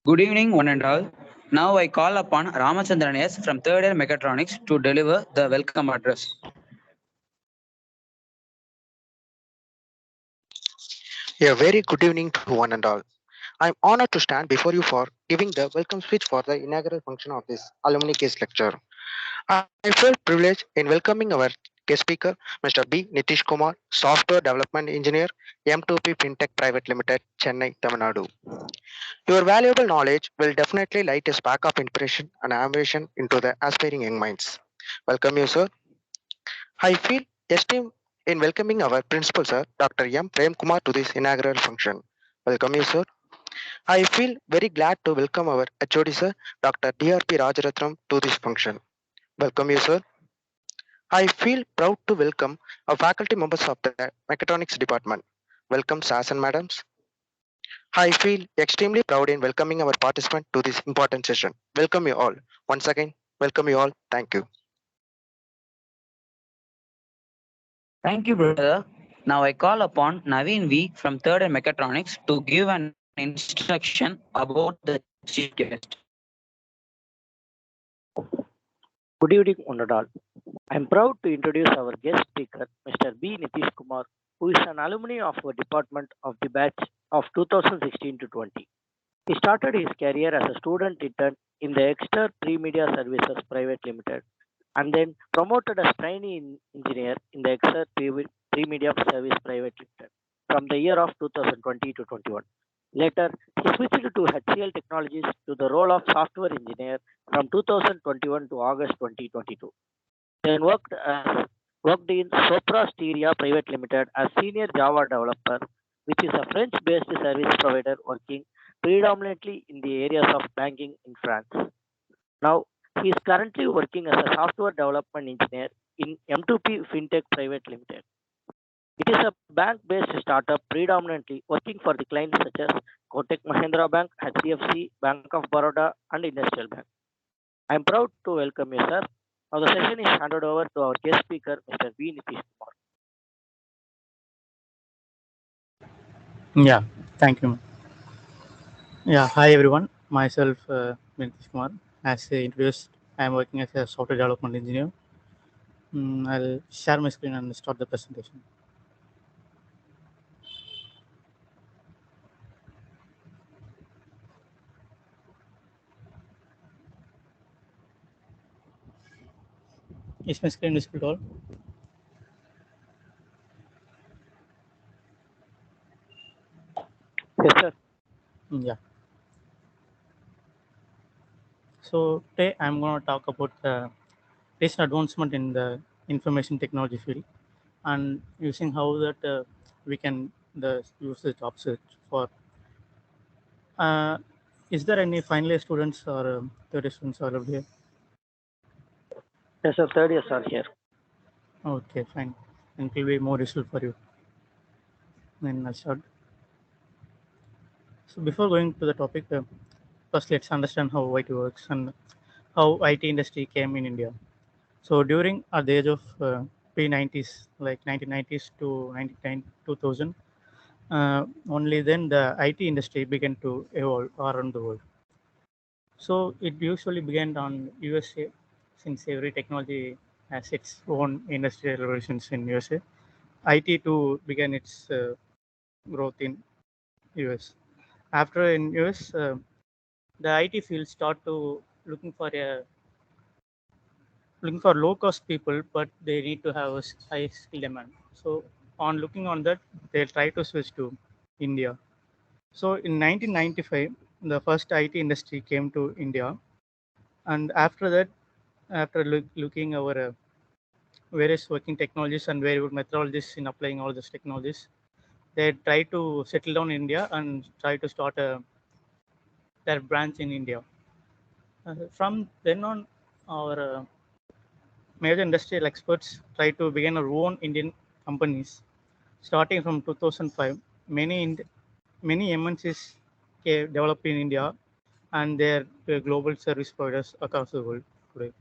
Good evening, one and all. Now I call upon Ramachandran S. from third year Mechatronics to deliver the welcome address. A very good evening to one and all. I'm honored to stand before you for giving the welcome speech for the inaugural function of this alumni case lecture. I feel privileged in welcoming our guest speaker, Mr. B. Nitish Kumar, Software Development Engineer, M2P Fintech Private Limited, Chennai, Tamil Nadu. Your valuable knowledge will definitely light a spark of inspiration and ambition into the aspiring young minds. Welcome you, sir. I feel esteemed in welcoming our principal, sir, Dr. M. Prem Kumar, to this inaugural function. Welcome you, sir. I feel very glad to welcome our HOD sir, Dr. DRP Rajaratnam, to this function. Welcome you, sir. I feel proud to welcome our faculty members of the Mechatronics Department. Welcome, sirs and madams. I feel extremely proud in welcoming our participant to this important session. Welcome you all. Once again, welcome you all. Thank you. Thank you, brother. Now I call upon Naveen V. from third year Mechatronics to give an instruction about the chief guest. Good evening, one and all. I am proud to introduce our guest speaker, Mr. B. Nitish Kumar, who is an alumni of our department of the batch of 2016 to 20. He started his career as a student intern in the Exeter Pre-Media Services Private Limited and then promoted as trainee engineer in the Exeter Pre-Media Service Private Limited from the year of 2020 to 21. Later, he switched to HCL Technologies to the role of software engineer from 2021 to August 2022. Then worked in Sopra Steria Private Limited as senior Java developer, which is a French-based service provider working predominantly in the areas of banking in France. Now, he is currently working as a software development engineer in M2P Fintech Private Limited. It is a bank-based startup predominantly working for the clients such as Kotak Mahindra Bank, HDFC, Bank of Baroda, and Industrial Bank. I am proud to welcome you, sir. Now the session is handed over to our guest speaker, Mr. B. Nitish Kumar. Yeah, thank you. Yeah, hi everyone. Myself, Nitish Kumar. As introduced, I am working as a software development engineer. I'll share my screen and start the presentation. Is my screen visible at all? Yes, sir. Yeah. So today I'm going to talk about the recent advancement in the information technology field and using how that we can use the job search for. Uh, is there any final year students or third year students all over here? Yes, sir. Third years are here. Okay, fine. And it will be more useful for you. Then I'll start. So before going to the topic, first let's understand how IT works and how IT industry came in India. So during at the age of pre-90s, like 1990s to 2000, only then the IT industry began to evolve around the world. So it usually began on USA, since every technology has its own industrial revolutions in USA. IT too began its growth in US. After in US, the IT field start to looking for low cost people, but they need to have a high skill demand. So on looking on that, they try to switch to India. So in 1995, the first IT industry came to India, and after that, after looking over various working technologies and very good methodologies in applying all these technologies, they try to settle down in India and try to start their branch in India. From then on, our major industrial experts try to begin our own Indian companies. Starting from 2005, many MNCs developed in India, and they're global service providers across the world today.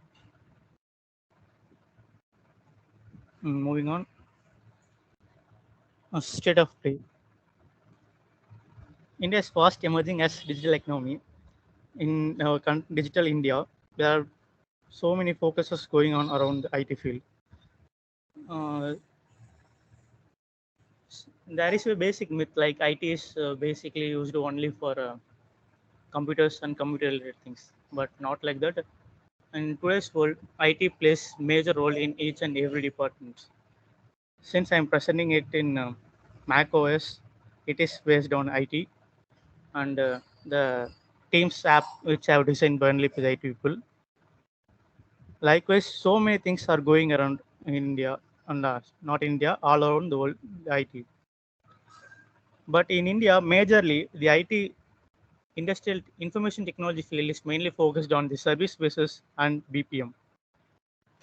Moving on, state of play. India is fast emerging as digital economy. in our digital India, there are so many focuses going on around the IT field. There is a basic myth like IT is basically used only for computers and computer related things, but not like that. In today's world, IT plays major role in each and every department. Since I'm presenting it in Mac OS, it is based on IT, and the Teams app which I have designed by only with IT people. Likewise, so many things are going around in India and not India, all around the world, the IT. But in India, majorly the IT industrial information technology field is mainly focused on the service basis and BPM.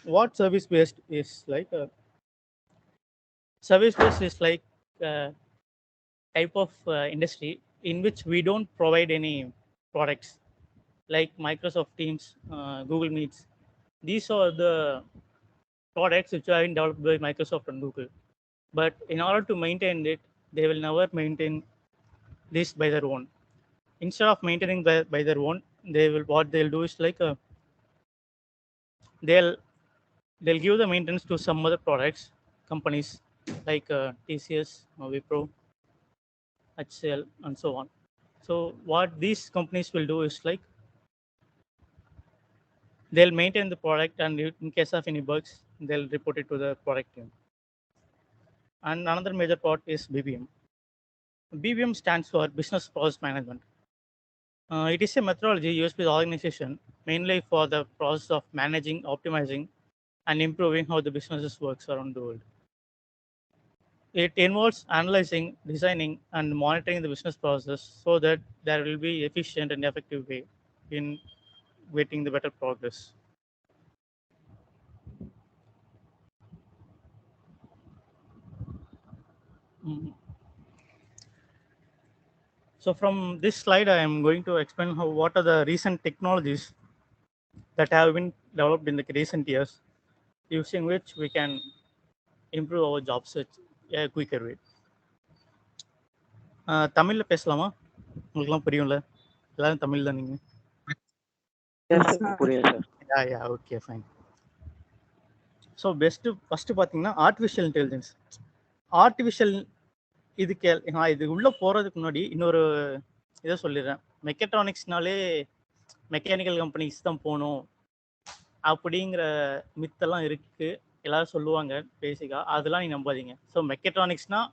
What service based is like? Service based is like a type of industry in which we don't provide any products like Microsoft Teams, Google Meets. These are the products which are developed by Microsoft and Google. But in order to maintain it, they will never maintain this by their own. Instead of maintaining by their own, they will what they'll do is like they'll they'll give the maintenance to some other products companies like TCS, Wipro, HCL, and so on. So what these companies will do is like they'll maintain the product, and in case of any bugs, they'll report it to the product team. And another major part is BPM. BPM stands for Business Process Management. It is a methodology used by the organization mainly for the process of managing, optimizing, and improving how the businesses works around the world. It involves analyzing, designing, and monitoring the business process so that there will be efficient and effective way in getting the better progress. Mhm. So from this slide, I am going to explain what are the recent technologies that have been developed in the recent years, using which we can improve our job search a quicker way. தமிழில் பேசலாமா? உங்களுக்குலாம் புரியும்ல? எல்லாரும் தமிழ் தான் நீங்க. Yes, sir. புரியுது sir. Yeah, okay, fine. So first பார்த்தீங்கன்னா artificial intelligence. Artificial இது உள்ளே போகிறதுக்கு முன்னாடி இன்னொரு இதை சொல்லிடுறேன். மெக்கட்ரானிக்ஸ்னாலே மெக்கானிக்கல் கம்பெனிஸ் தான் போகணும் அப்படிங்கிற மித்தெல்லாம் இருக்குது, எல்லாரும் சொல்லுவாங்க பேசிக்காக. அதெல்லாம் நீ நம்பாதீங்க. ஸோ மெக்கட்ரானிக்ஸ்னால்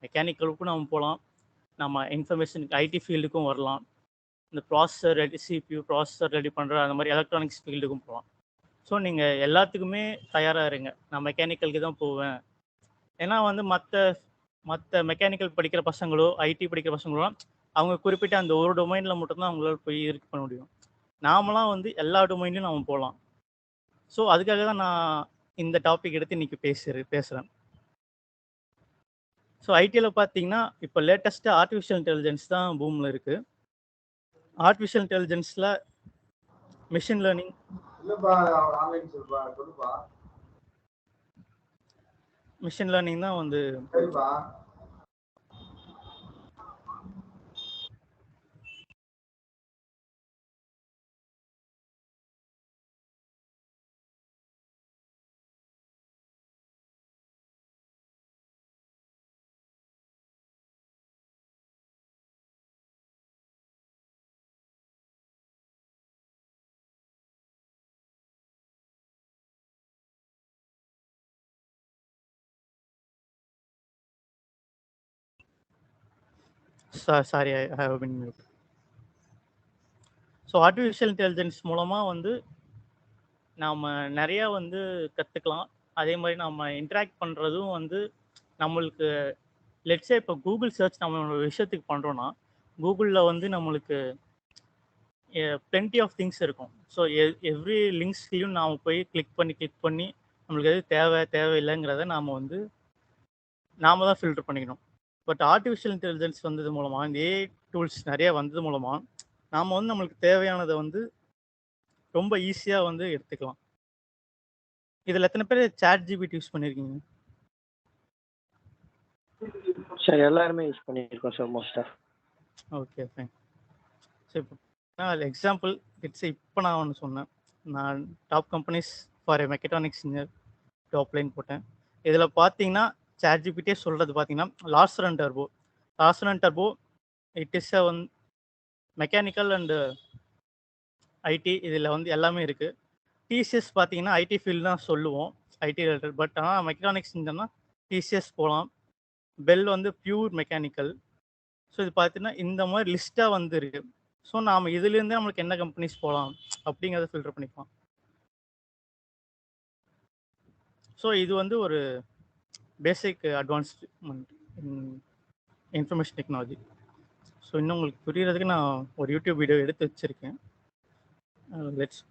மெக்கானிக்கலுக்கும் நம்ம போகலாம், நம்ம இன்ஃபர்மேஷன் ஐடி ஃபீல்டுக்கும் வரலாம், இந்த processor ready CPU processor ready பண்ணுற அந்த மாதிரி எலக்ட்ரானிக்ஸ் ஃபீல்டுக்கும் போகலாம். ஸோ நீங்கள் எல்லாத்துக்குமே தயாராக இருங்க. நான் மெக்கானிக்கலுக்கு தான் போவேன். ஏன்னா வந்து மற்ற மெக்கானிக்கல் படிக்கிற பசங்களோ ஐடி படிக்கிற பசங்களோ அவங்க குறிப்பிட்ட அந்த ஒரு டொமைனில் மட்டும்தான் அவங்களால போய் இருக்கு பண்ண முடியும். நாமலாம் வந்து எல்லா டொமைன்லையும் நம்ம போகலாம். ஸோ அதுக்காக தான் நான் இந்த டாபிக் எடுத்து இன்னைக்கு பேசுகிறேன். ஸோ ஐடியில் பார்த்தீங்கன்னா இப்போ லேட்டஸ்ட்டாக ஆர்டிஃபிஷியல் இன்டெலிஜென்ஸ் தான் பூமில் இருக்குது. ஆர்டிஃபிஷியல் இன்டெலிஜென்ஸில் மிஷின் லேர்னிங், தான் வந்து sorry I have been mute. So artificial intelligence மூலமாக வந்து நாம் நிறையா வந்து கற்றுக்கலாம். அதே மாதிரி நம்ம இன்ட்ராக்ட் பண்ணுறதும் வந்து நம்மளுக்கு லெட்ஸே இப்போ கூகுள் சர்ச் நம்ம ஒரு விஷயத்துக்கு பண்ணுறோன்னா கூகுளில் வந்து நம்மளுக்கு plenty ஆஃப் திங்ஸ் இருக்கும். ஸோ எவ்ரி லிங்க்ஸ்லையும் நாம் போய் கிளிக் பண்ணி நம்மளுக்கு எது தேவையில்லைங்கிறத நாம் வந்து நாம தான் ஃபில்டர் பண்ணிக்கணும். பட் ஆர்டிஃபிஷியல் இன்டெலிஜென்ஸ் வந்தது மூலமாக, இந்த ஏஐ டூல்ஸ் நிறைய வந்தது மூலமாக நாம் வந்து நம்மளுக்கு தேவையானதை வந்து ரொம்ப ஈஸியாக வந்து எடுத்துக்கலாம். இதில் எத்தனை பேர் சாட் ஜிபிடி யூஸ் பண்ணியிருக்கீங்க? சார் எல்லாருமே யூஸ் பண்ணியிருக்கோம் சார் மோஸ்ட்டாக. Okay fine. ஸோ இப்போ எக்ஸாம்பிள் இட்ஸ் இப்போ நான் ஒன்று சொன்னேன். நான் top companies for mechatronics engineer to அப்ளைன்னு போட்டேன். இதில் பார்த்தீங்கன்னா சாட்ஜிபிட்டே சொல்கிறது பார்த்தீங்கன்னா லார்சன் அண்ட் டர்போ it is mechanical and IT இதில் வந்து எல்லாமே இருக்குது. டிசிஎஸ் பார்த்தீங்கன்னா ஐடி ஃபீல்டு தான் சொல்லுவோம், ஐடி ரிலேட்டட். பட் ஆனால் மெக்கானிக்ஸ் இன்ஜின்னா டிசிஎஸ் போகலாம். பெல் வந்து பியூர் மெக்கானிக்கல். ஸோ இது பார்த்தீங்கன்னா இந்த மாதிரி லிஸ்ட்டாக வந்து இருக்குது. ஸோ நாம் இதுலேருந்தே நம்மளுக்கு என்ன கம்பெனிஸ் போகலாம் அப்படிங்கிறத ஃபில்டர் பண்ணிக்கலாம். ஸோ இது வந்து ஒரு basic advancement in information technology. So இன்னும் உங்களுக்கு புரியறதுக்கு நான் ஒரு யூடியூப் வீடியோ எடுத்து வச்சுருக்கேன். Let's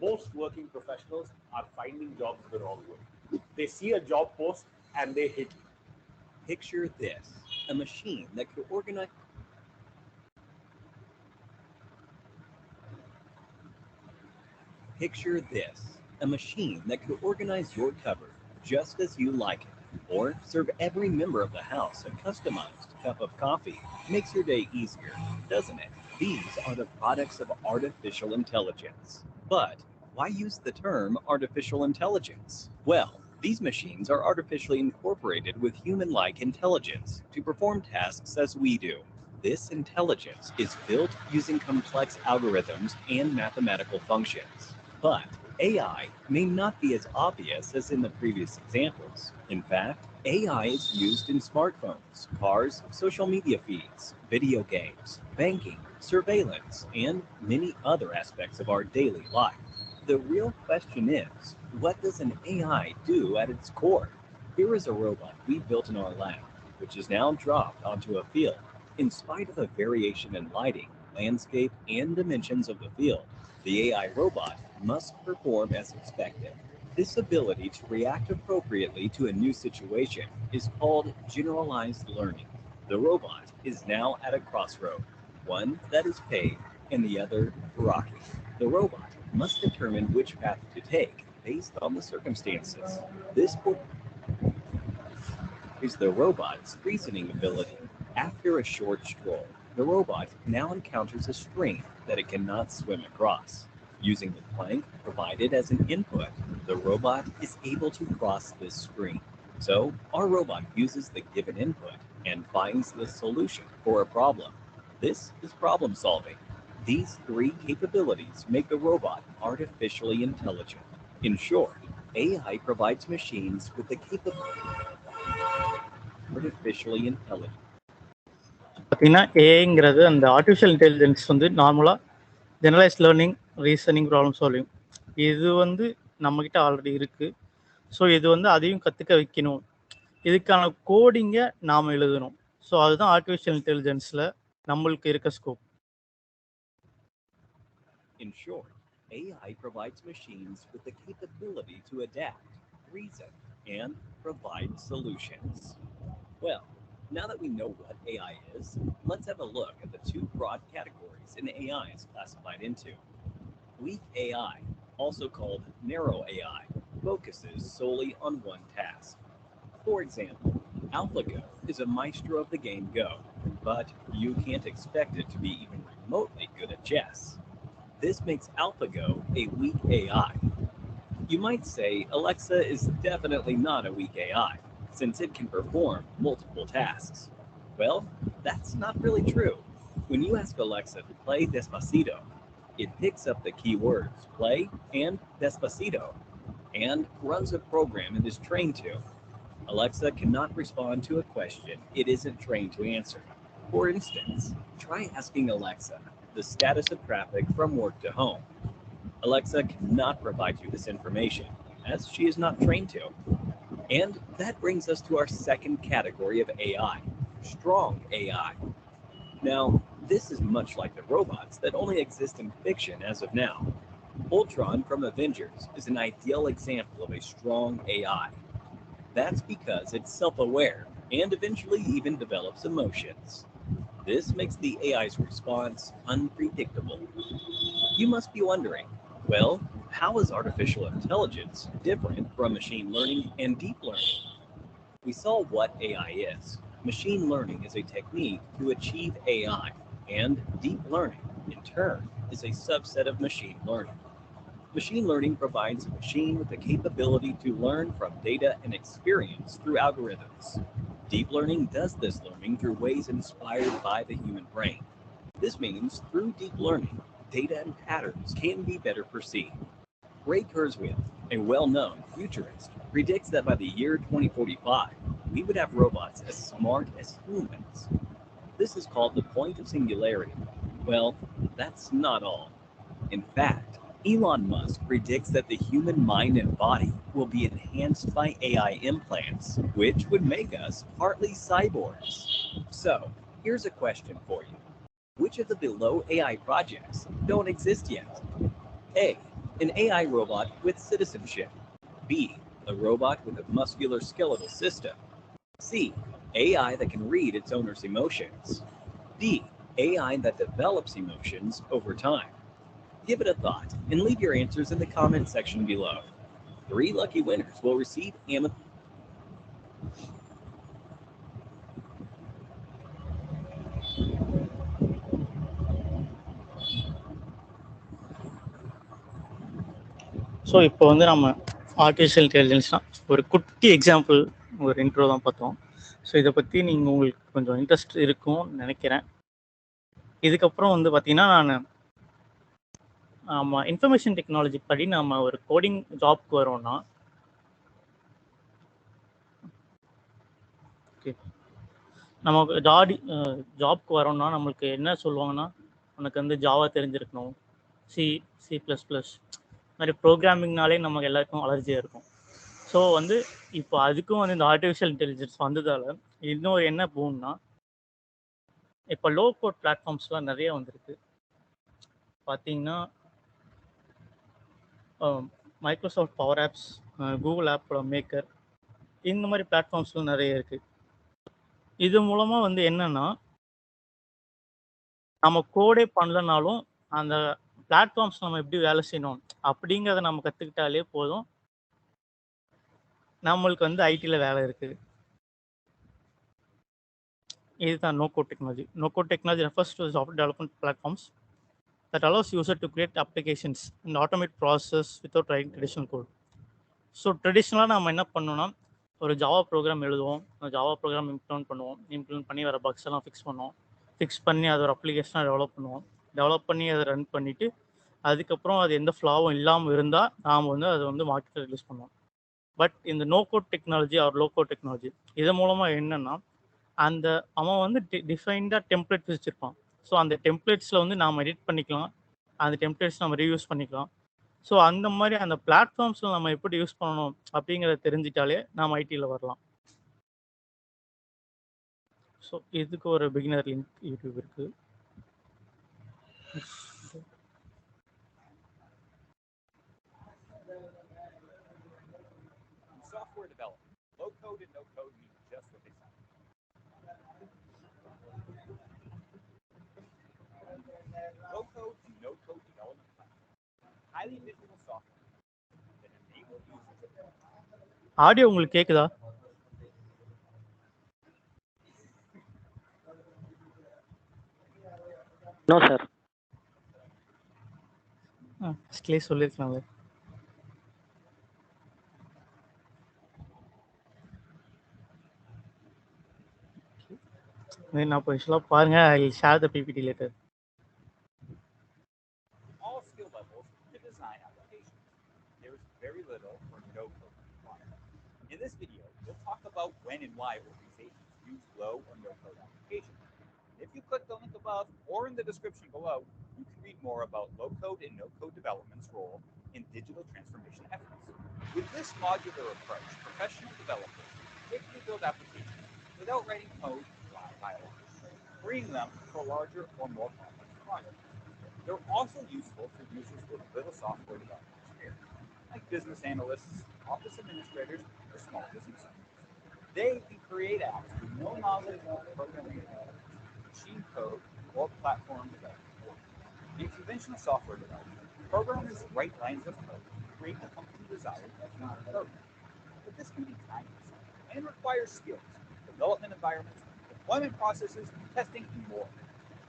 Most working professionals are finding jobs the wrong way. They see a job post and they hit. Picture this, a machine that could organize. Picture this, a machine that could organize your cupboard just as you like it, or serve every member of the house a customized cup of coffee. Makes your day easier, doesn't it? These are the products of artificial intelligence. But why use the term artificial intelligence? Well, these machines are artificially incorporated with human-like intelligence to perform tasks as we do. This intelligence is built using complex algorithms and mathematical functions. But AI may not be as obvious as in the previous examples. In fact, AI is used in smartphones, cars, social media feeds, video games, banking, surveillance, and many other aspects of our daily life. The real question is, what does an AI do at its core? Here is a robot we built in our lab, which is now dropped onto a field. In spite of a variation in lighting, landscape, and dimensions of the field, the AI robot must perform as expected. This ability to react appropriately to a new situation is called generalized learning. The robot is now at a crossroad, one that is paved and the other rocky. The robot must determine which path to take based on the circumstances. This is the robot's reasoning ability. After a short stroll, the robot now encounters a stream that it cannot swim across. Using the plank provided as an input, the robot is able to cross this stream. So, our robot uses the given input and finds the solution for a problem. This is problem solving. These three capabilities make the robot artificially intelligent. In short, AI provides machines with the capability artificially intelligent. பார்த்தீங்கன்னா ஏஐங்கிறது அந்த artificial intelligence வந்து நார்மலாக generalise learning, reasoning, problem solving இது வந்து நம்மக்கிட்ட already இருக்குது. So இது வந்து அதையும் கற்றுக்க வைக்கணும். இதுக்கான கோடிங்கை நாம் எழுதணும். ஸோ அதுதான் ஆர்டிஃபிஷியல் இன்டெலிஜென்ஸில் நம்மளுக்கு இருக்க scope. In short, AI provides machines with the capability to adapt, reason, and provide solutions. Well, now that we know what AI is, let's have a look at the two broad categories an AI is classified into. Weak AI, also called narrow AI, focuses solely on one task. For example, AlphaGo is a maestro of the game Go, but you can't expect it to be even remotely good at chess. This makes AlphaGo a weak AI. You might say Alexa is definitely not a weak AI, since it can perform multiple tasks. Well, that's not really true. When you ask Alexa to play Despacito, it picks up the keywords play and Despacito and runs a program it is trained to. Alexa cannot respond to a question it isn't trained to answer. For instance, try asking Alexa the status of traffic from work to home. Alexa cannot provide you this information, as she is not trained to. And that brings us to our second category of AI, strong AI. Now, this is much like the robots that only exist in fiction as of now. Ultron from Avengers is an ideal example of a strong AI. That's because it's self-aware and eventually even develops emotions. This makes the AI's response unpredictable. You must be wondering, well, how is artificial intelligence different from machine learning and deep learning? We saw what AI is. Machine learning is a technique to achieve AI, And deep learning, in turn, is a subset of machine learning. Machine learning provides a machine with the capability to learn from data and experience through algorithms. Deep learning does this learning through ways inspired by the human brain. This means through deep learning, data and patterns can be better perceived. Ray Kurzweil, a well-known futurist, predicts that by the year 2045, we would have robots as smart as humans. This is called the point of singularity. Well, that's not all. In fact, Elon Musk predicts that the human mind and body will be enhanced by AI implants, which would make us partly cyborgs. So, here's a question for you. Which of the below AI projects don't exist yet? A. An AI robot with citizenship. B. A robot with a muscular skeletal system. C. AI that can read its owner's emotions. D. AI that develops emotions over time. Give it a thought and leave your answers in the comment section below. 3 lucky winners will receive so இப்போ வந்து நம்ம artificial இன்டெலிஜென்ஸ்னா ஒரு குட்டி example, ஒரு intro தான் பார்த்தோம். So இதை பற்றி நீங்கள் உங்களுக்கு கொஞ்சம் இன்ட்ரெஸ்ட் இருக்கும்னு நினைக்கிறேன். இதுக்கப்புறம் வந்து பார்த்தீங்கன்னா நம்ம இன்ஃபர்மேஷன் டெக்னாலஜி படி நம்ம ஒரு கோடிங் ஜாப்க்கு வரோம்னா, ஓகே, நமக்கு ஜாப்க்கு வரோம்னா நம்மளுக்கு என்ன சொல்லுவாங்கன்னா, உனக்கு வந்து ஜாவா தெரிஞ்சிருக்கணும், சி ப்ளஸ் ப்ளஸ் மாதிரி ப்ரோக்ராமிங்னாலே நமக்கு எல்லாருக்கும் அலர்ஜியாக இருக்கும். ஸோ வந்து இப்போ அதுக்கும் வந்து இந்த ஆர்டிஃபிஷியல் இன்டெலிஜென்ஸ் வந்ததால் இன்னொரு என்ன போகும்னா, இப்போ லோ கோட் பிளாட்ஃபார்ம்ஸ்லாம் நிறைய வந்திருக்கு. பார்த்தீங்கன்னா மைக்ரோசாஃப்ட் பவர் ஆப்ஸ், கூகுள் ஆப்போட மேக்கர், இந்த மாதிரி பிளாட்ஃபார்ம்ஸ்லாம் நிறைய இருக்குது. இது மூலமாக வந்து என்னென்னா, நம்ம கோடே பண்ணலனாலும் அந்த பிளாட்ஃபார்ம்ஸ் நம்ம எப்படி வேலை செய்யணும் அப்படிங்கிறத நம்ம கற்றுக்கிட்டாலே போதும், நம்மளுக்கு வந்து ஐடியில் வேலை இருக்குது. இதுதான் no code technology. No code technology refers to software development platforms that allows user to create applications and automate process without writing traditional code. So ட்ரெடிஷ்னலாக நம்ம என்ன பண்ணோம்னா, ஒரு ஜாவா ப்ரோக்ராம் எழுதுவோம், அந்த ஜாவா ப்ரோக்ராம் இம்ப்ளிமெண்ட் பண்ணி வர பக்ஸ் எல்லாம் ஃபிக்ஸ் பண்ணி அதை ஒரு அப்ளிகேஷனாக டெவலப் பண்ணி அதை ரன் பண்ணிவிட்டு, அதுக்கப்புறம் அது எந்த ஃப்ளாவும் இல்லாமல் இருந்தால் நாம் வந்து அதை வந்து மார்க்கெட்டில் ரிலீஸ் பண்ணுவோம். பட் இந்த no code technology or low code technology இது மூலமாக என்னென்னா, அவன் வந்து டிஃபைன்டாக டெம்ப்ளேட் வச்சுருப்பான். ஸோ அந்த டெம்ப்ளேட்ஸில் வந்து நாம் எடிட் பண்ணிக்கலாம், அந்த டெம்ப்ளேட்ஸ் நம்ம ரீயூஸ் பண்ணிக்கலாம். ஸோ அந்த மாதிரி அந்த பிளாட்ஃபார்ம்ஸில் நம்ம எப்படி யூஸ் பண்ணணும் அப்படிங்கிறத தெரிஞ்சிட்டாலே நாம் ஐடியில் வரலாம். ஸோ இதுக்கு ஒரு பிகினர் லிங்க் யூடியூப் இருக்குது. Software development, low code and no code mean just what they sound. Low code and no code development platform, highly visual software that enable users to audio உங்களுக்கு கேட்குதா? No sir. ஃபஸ்ட்லேயே சொல்லியிருக்கலாம்ல. நான் இப்போ ஆக்சுவலாக பாருங்கள், I share the PPT later. all skill levels to design applications. There is very little or no code required. In this video, we'll talk about when and why organizations use low or no code applications. If you click the link above or in the description below, you can read more about low code and no code development's role in digital transformation efforts. With this modular approach, professional developers quickly build applications without writing code high levels, freeing them for larger or more complex projects. They're also useful for users with little software development experience, like business analysts, office administrators, or small business owners. They can create apps with no knowledge of programming, machine code, or platform development. In conventional software development, programmers write lines of code to create the function desired by human program. But this can be time-consuming and requires skills, development environments, deployment processes, testing, and more.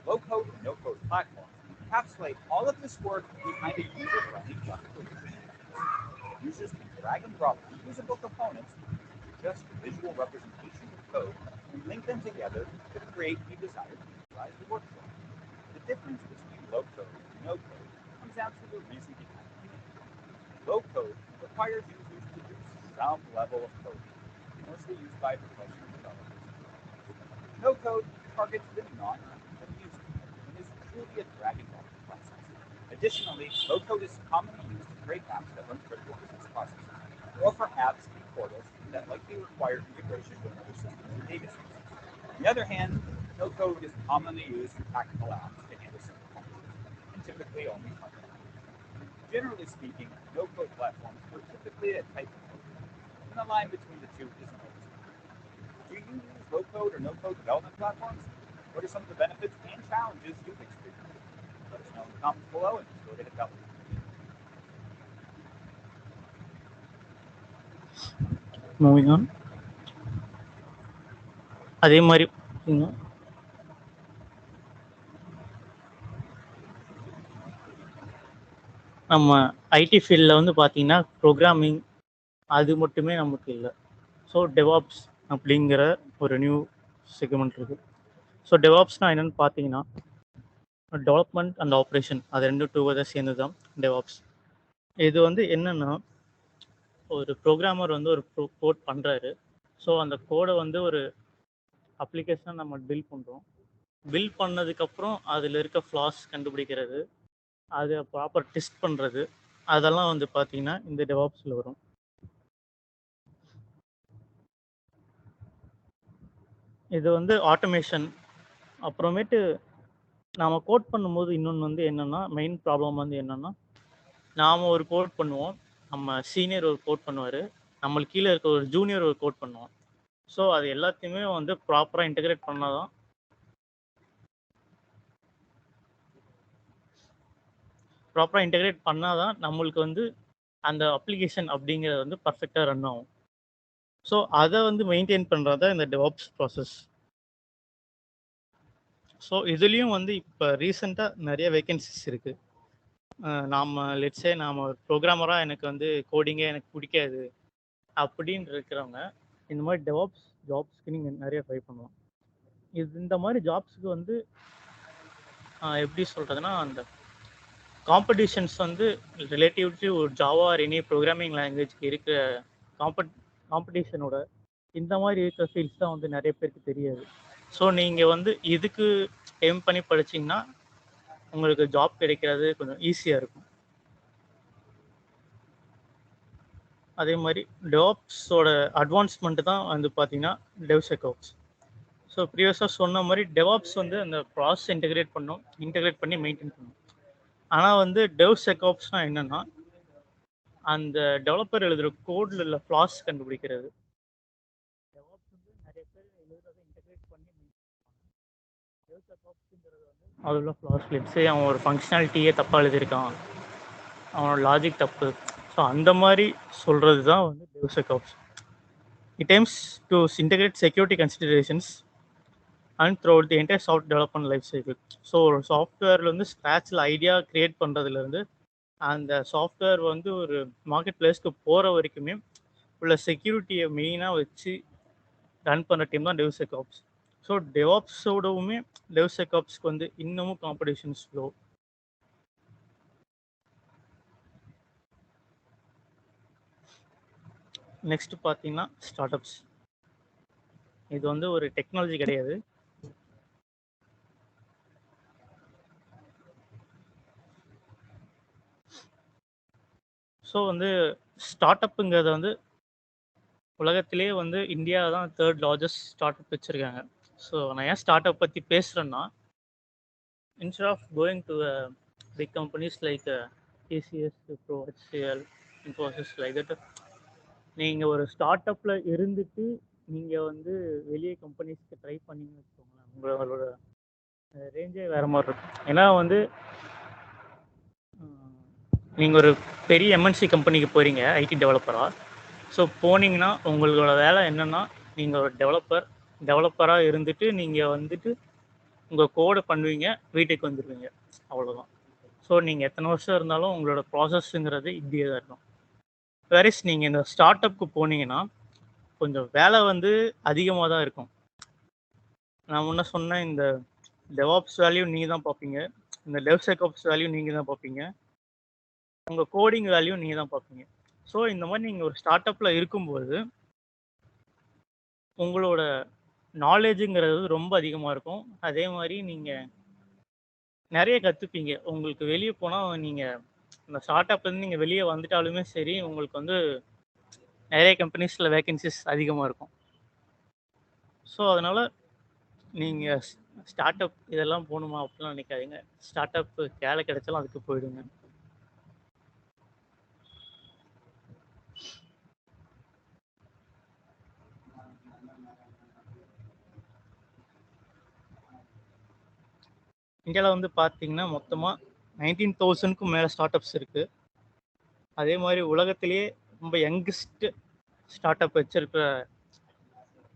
Low-code and no-code platforms encapsulate all of this work behind a user-friendly graphical interface. Users can drag and drop reusable components, just visual representation of code, and link them together to create a desired visualized workflow. The difference between low-code and no-code comes down to the reason behind it. Low-code requires users to do some level of coding, mostly used by professional developers. No-code targets the non-technical user and is truly a drag and drop process. Additionally, low-code is commonly used to create apps that run critical business processes, or for apps and portals that likely require integration with other systems and data sources. On the other hand, no-code is commonly used for tactical apps to handle simple functions, and typically only hardware. Generally speaking, no-code platforms are typically a type of code, and the line between the two isn't always clear. Do you use low-code or no-code development platforms? What are some of the benefits and challenges you've experienced? Let us know in the comments below, and let's go ahead and cover it. Moving on. அதே மாதிரி பார்த்தீங்கன்னா நம்ம ID ஃபீல்டில் வந்து பார்த்தீங்கன்னா programming அது மட்டுமே நமக்கு இல்லை. ஸோ டெவாப்ஸ் அப்படிங்கிற ஒரு நியூ செக்மெண்ட் இருக்குது. ஸோ டெவாப்ஸ்னால் என்னென்னு பார்த்தீங்கன்னா டெவலப்மெண்ட் அண்ட் ஆப்ரேஷன் அது ரெண்டும் டூகெதர் சேர்ந்து தான் டெவாப்ஸ். இது வந்து என்னென்னா ஒரு ப்ரோக்ராமர் வந்து ஒரு கோட் பண்ணுறாரு. ஸோ அந்த கோடை வந்து ஒரு அப்ளிகேஷனை நம்ம பில்ட் பண்ணுறோம். பில்ட் பண்ணதுக்கப்புறம் அதில் இருக்க ஃப்ளாஸ் கண்டுபிடிக்கிறது, அதை ப்ராப்பர் டெஸ்ட் பண்ணுறது, அதெல்லாம் வந்து பார்த்திங்கன்னா இந்த டெவாப்ஸில் வரும். இது வந்து ஆட்டோமேஷன். அப்புறமேட்டு நாம் கோட் பண்ணும்போது இன்னொன்று வந்து என்னென்னா மெயின் ப்ராப்ளம் வந்து என்னென்னா நாம் ஒரு கோட் பண்ணுவோம், நம்ம சீனியர் ஒரு கோட் பண்ணுவார், நம்மளுக்கு கீழே இருக்க ஒரு ஜூனியர் ஒரு கோட் பண்ணுவோம். ஸோ அது எல்லாத்தையுமே வந்து ப்ராப்பராக இன்டெகிரேட் பண்ணால் தான் நம்மளுக்கு வந்து அந்த அப்ளிகேஷன் அப்படிங்கிறது வந்து பர்ஃபெக்டாக ரன் ஆகும். ஸோ அதை வந்து மெயின்டைன் பண்ணுறது தான் இந்த டெவாப்ஸ் ப்ராசஸ். ஸோ இதுலேயும் வந்து இப்போ ரீசெண்டாக நிறைய வேகன்சிஸ் இருக்குது. நாம் லெட்ஸே நாம் ஒரு ப்ரோக்ராமராக எனக்கு வந்து கோடிங்கே எனக்கு பிடிக்காது அப்படின்னு இருக்கிறவங்க இந்த மாதிரி டெவாப்ஸ் ஜாப்ஸ்க்கு நீங்கள் நிறைய ட்ரை பண்ணலாம். இந்த மாதிரி ஜாப்ஸுக்கு வந்து எப்படி சொல்கிறதுனா அந்த காம்படிஷன்ஸ் வந்து ரிலேட்டிவ் டு ஒரு ஜாவா ஆர் எனி ப்ரோக்ராமிங் லாங்குவேஜ்க்கு இருக்கிற காம்படிஷனோட இந்த மாதிரி இருக்கிற ஃபீல்ட்ஸ் தான் வந்து நிறைய பேருக்கு தெரியாது. ஸோ நீங்கள் வந்து இதுக்கு எய்ம் பண்ணி படிச்சிங்கன்னா உங்களுக்கு ஜாப் கிடைக்கிறது கொஞ்சம் ஈஸியாக இருக்கும். அதே மாதிரி டெவாப்ஸோட அட்வான்ஸ்மெண்ட்டு தான் வந்து பார்த்தீங்கன்னா டெவ்செக்ஆப்ஸ். ஸோ ப்ரீவியஸாக சொன்ன மாதிரி டெவாப்ஸ் வந்து அந்த ப்ராசஸ் இன்டெகிரேட் பண்ணி மெயின்டைன் பண்ணும். ஆனால் வந்து டெவ்செக்ஆப்ஸ்னால் என்னென்னா அந்த டெவலப்பர் எழுதுகிற கோடில் உள்ள ஃப்ளாஸ் கண்டுபிடிக்கிறது. டெவாப்ஸ் வந்து நிறைய பேர் எழுதுறதை இன்டெகிரேட் பண்ணி டெவ்செக்ஆப்ஸுங்கிறது வந்து அதில் உள்ள ஃப்ளாஸ். லெட்ஸே அவன் ஒரு ஃபங்க்ஷனாலிட்டியே தப்பாக எழுதியிருக்கான், அவனோட லாஜிக் தப்பு. ஸோ அந்த மாதிரி சொல்கிறது தான் வந்து டெவ்செக்ஆப்ஸ். It aims to integrate security considerations and throughout the entire software development life cycle. So ஒரு சாஃப்ட்வேரில் வந்து ஸ்க்ராட்சில் ஐடியா க்ரியேட் பண்ணுறதுலேருந்து அந்த சாஃப்ட்வேர் வந்து ஒரு மார்க்கெட் பிளேஸ்க்கு போகிற வரைக்குமே உள்ள செக்யூரிட்டியை மெயினாக வச்சு ரன் பண்ணுற டீம் தான் டெவ்செக்ஆப்ஸ். ஸோ டெவாப்ஸோடவுமே டெவ்செக்ஆப்ஸ்க்கு வந்து இன்னமும் காம்படிஷன்ஸ் லோ. நெக்ஸ்ட் பார்த்தீங்கன்னா ஸ்டார்ட் அப்ஸ். இது வந்து ஒரு டெக்னாலஜி கிடையாது, ஸோ வந்து ஸ்டார்ட் அப்புங்கிறத வந்து உலகத்திலே வந்து இந்தியா தான் 3rd largest ஸ்டார்ட் அப் வச்சுருக்காங்க. ஸோ நான் ஏன் ஸ்டார்ட் அப் பற்றி பேசுகிறேன்னா instead of going to big companies like TCS, Wipro, HCL, Infosys like that, நீங்கள் ஒரு ஸ்டார்ட் அப்பில் இருந்துட்டு நீங்கள் வந்து வெளியே கம்பெனிஸ்க்கு ட்ரை பண்ணிங்கன்னு வச்சுக்கோங்களேன், உங்களோட ரேஞ்சே வேறு மாதிரி இருக்கும். ஏன்னா வந்து நீங்கள் ஒரு பெரிய எம்என்சி கம்பெனிக்கு போகிறீங்க ஐடி டெவலப்பராக. ஸோ போனீங்கன்னா உங்களோட வேலை என்னென்னா நீங்கள் ஒரு டெவலப்பராக இருந்துட்டு நீங்கள் வந்துட்டு உங்கள் கோடை பண்ணுவீங்க, வீட்டுக்கு வந்துடுவீங்க, அவ்வளோதான். ஸோ நீங்கள் எத்தனை வருஷம் இருந்தாலும் உங்களோட ப்ராசஸ்ஸுங்கிறது இப்படியே தான் இருக்கும். வேறஸ் நீங்கள் இந்த ஸ்டார்ட் அப்க்கு போனீங்கன்னா கொஞ்சம் வேலை வந்து அதிகமாக தான் இருக்கும். நான் முன்ன சொன்ன இந்த டெவாப்ஸ் வேல்யூ நீங்கள் தான் பார்ப்பீங்க, இந்த டெவ்செக்ஆப்ஸ் வேல்யூ நீங்கள் தான் பார்ப்பீங்க, உங்கள் கோடிங் வேல்யூ நீங்கள் தான் பார்ப்பீங்க. ஸோ இந்த மாதிரி நீங்கள் ஒரு ஸ்டார்ட் அப்பில் இருக்கும்போது உங்களோட நாலேஜுங்கிறது ரொம்ப அதிகமாக இருக்கும். அதே மாதிரி நீங்கள் நிறைய கற்றுப்பீங்க. உங்களுக்கு வெளியே போனால் நீங்கள் இந்த ஸ்டார்ட் அப்லேருந்து நீங்கள் வெளியே வந்துட்டாலுமே சரி, உங்களுக்கு வந்து நிறைய கம்பெனிஸில் வேகன்சிஸ் அதிகமாக இருக்கும். ஸோ அதனால் நீங்கள் ஸ்டார்ட் அப் இதெல்லாம் போகணுமா அப்படிலாம் நினைக்காதீங்க. ஸ்டார்ட் அப் வேலை கிடைச்சாலும் அதுக்கு போயிடுங்க. இந்தியாவில் வந்து பார்த்தீங்கன்னா மொத்தமாக 19,000க்கும் மேலே ஸ்டார்ட் அப்ஸ் இருக்குது. அதே மாதிரி உலகத்திலேயே ரொம்ப யங்கஸ்ட் ஸ்டார்ட் அப் வச்சிருக்கிற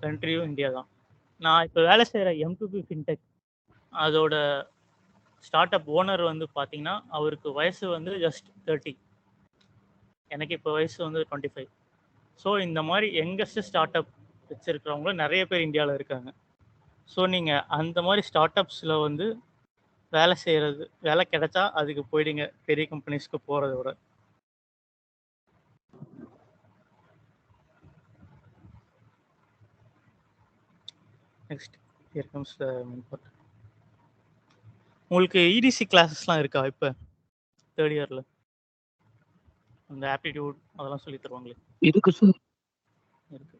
கண்ட்ரியும் இந்தியா தான். நான் இப்போ வேலை செய்கிற M2P ஃபின்டெக் அதோட ஸ்டார்ட் அப் ஓனர் வந்து பார்த்தீங்கன்னா அவருக்கு வயசு வந்து ஜஸ்ட் 30. எனக்கு இப்போ வயசு வந்து 25. ஸோ இந்த மாதிரி யங்கஸ்ட் ஸ்டார்ட் அப் வச்சுருக்கிறவங்களும் நிறைய பேர் இந்தியாவில் இருக்காங்க. ஸோ நீங்கள் அந்த மாதிரி ஸ்டார்ட் அப்ஸில் வந்து வேலை கிடைச்சா அதுக்கு போயிடுங்க, பெரிய கம்பெனிஸ்க்கு போகிறத விட. Next here comes the main part. உங்களுக்கு EDC கிளாஸஸ்லாம் இருக்கா இப்போ தேர்ட் இயரில்? அந்த ஆப்டிடியூட் அதெல்லாம் சொல்லி தருவாங்களே? இருக்கு சார். இருக்கு.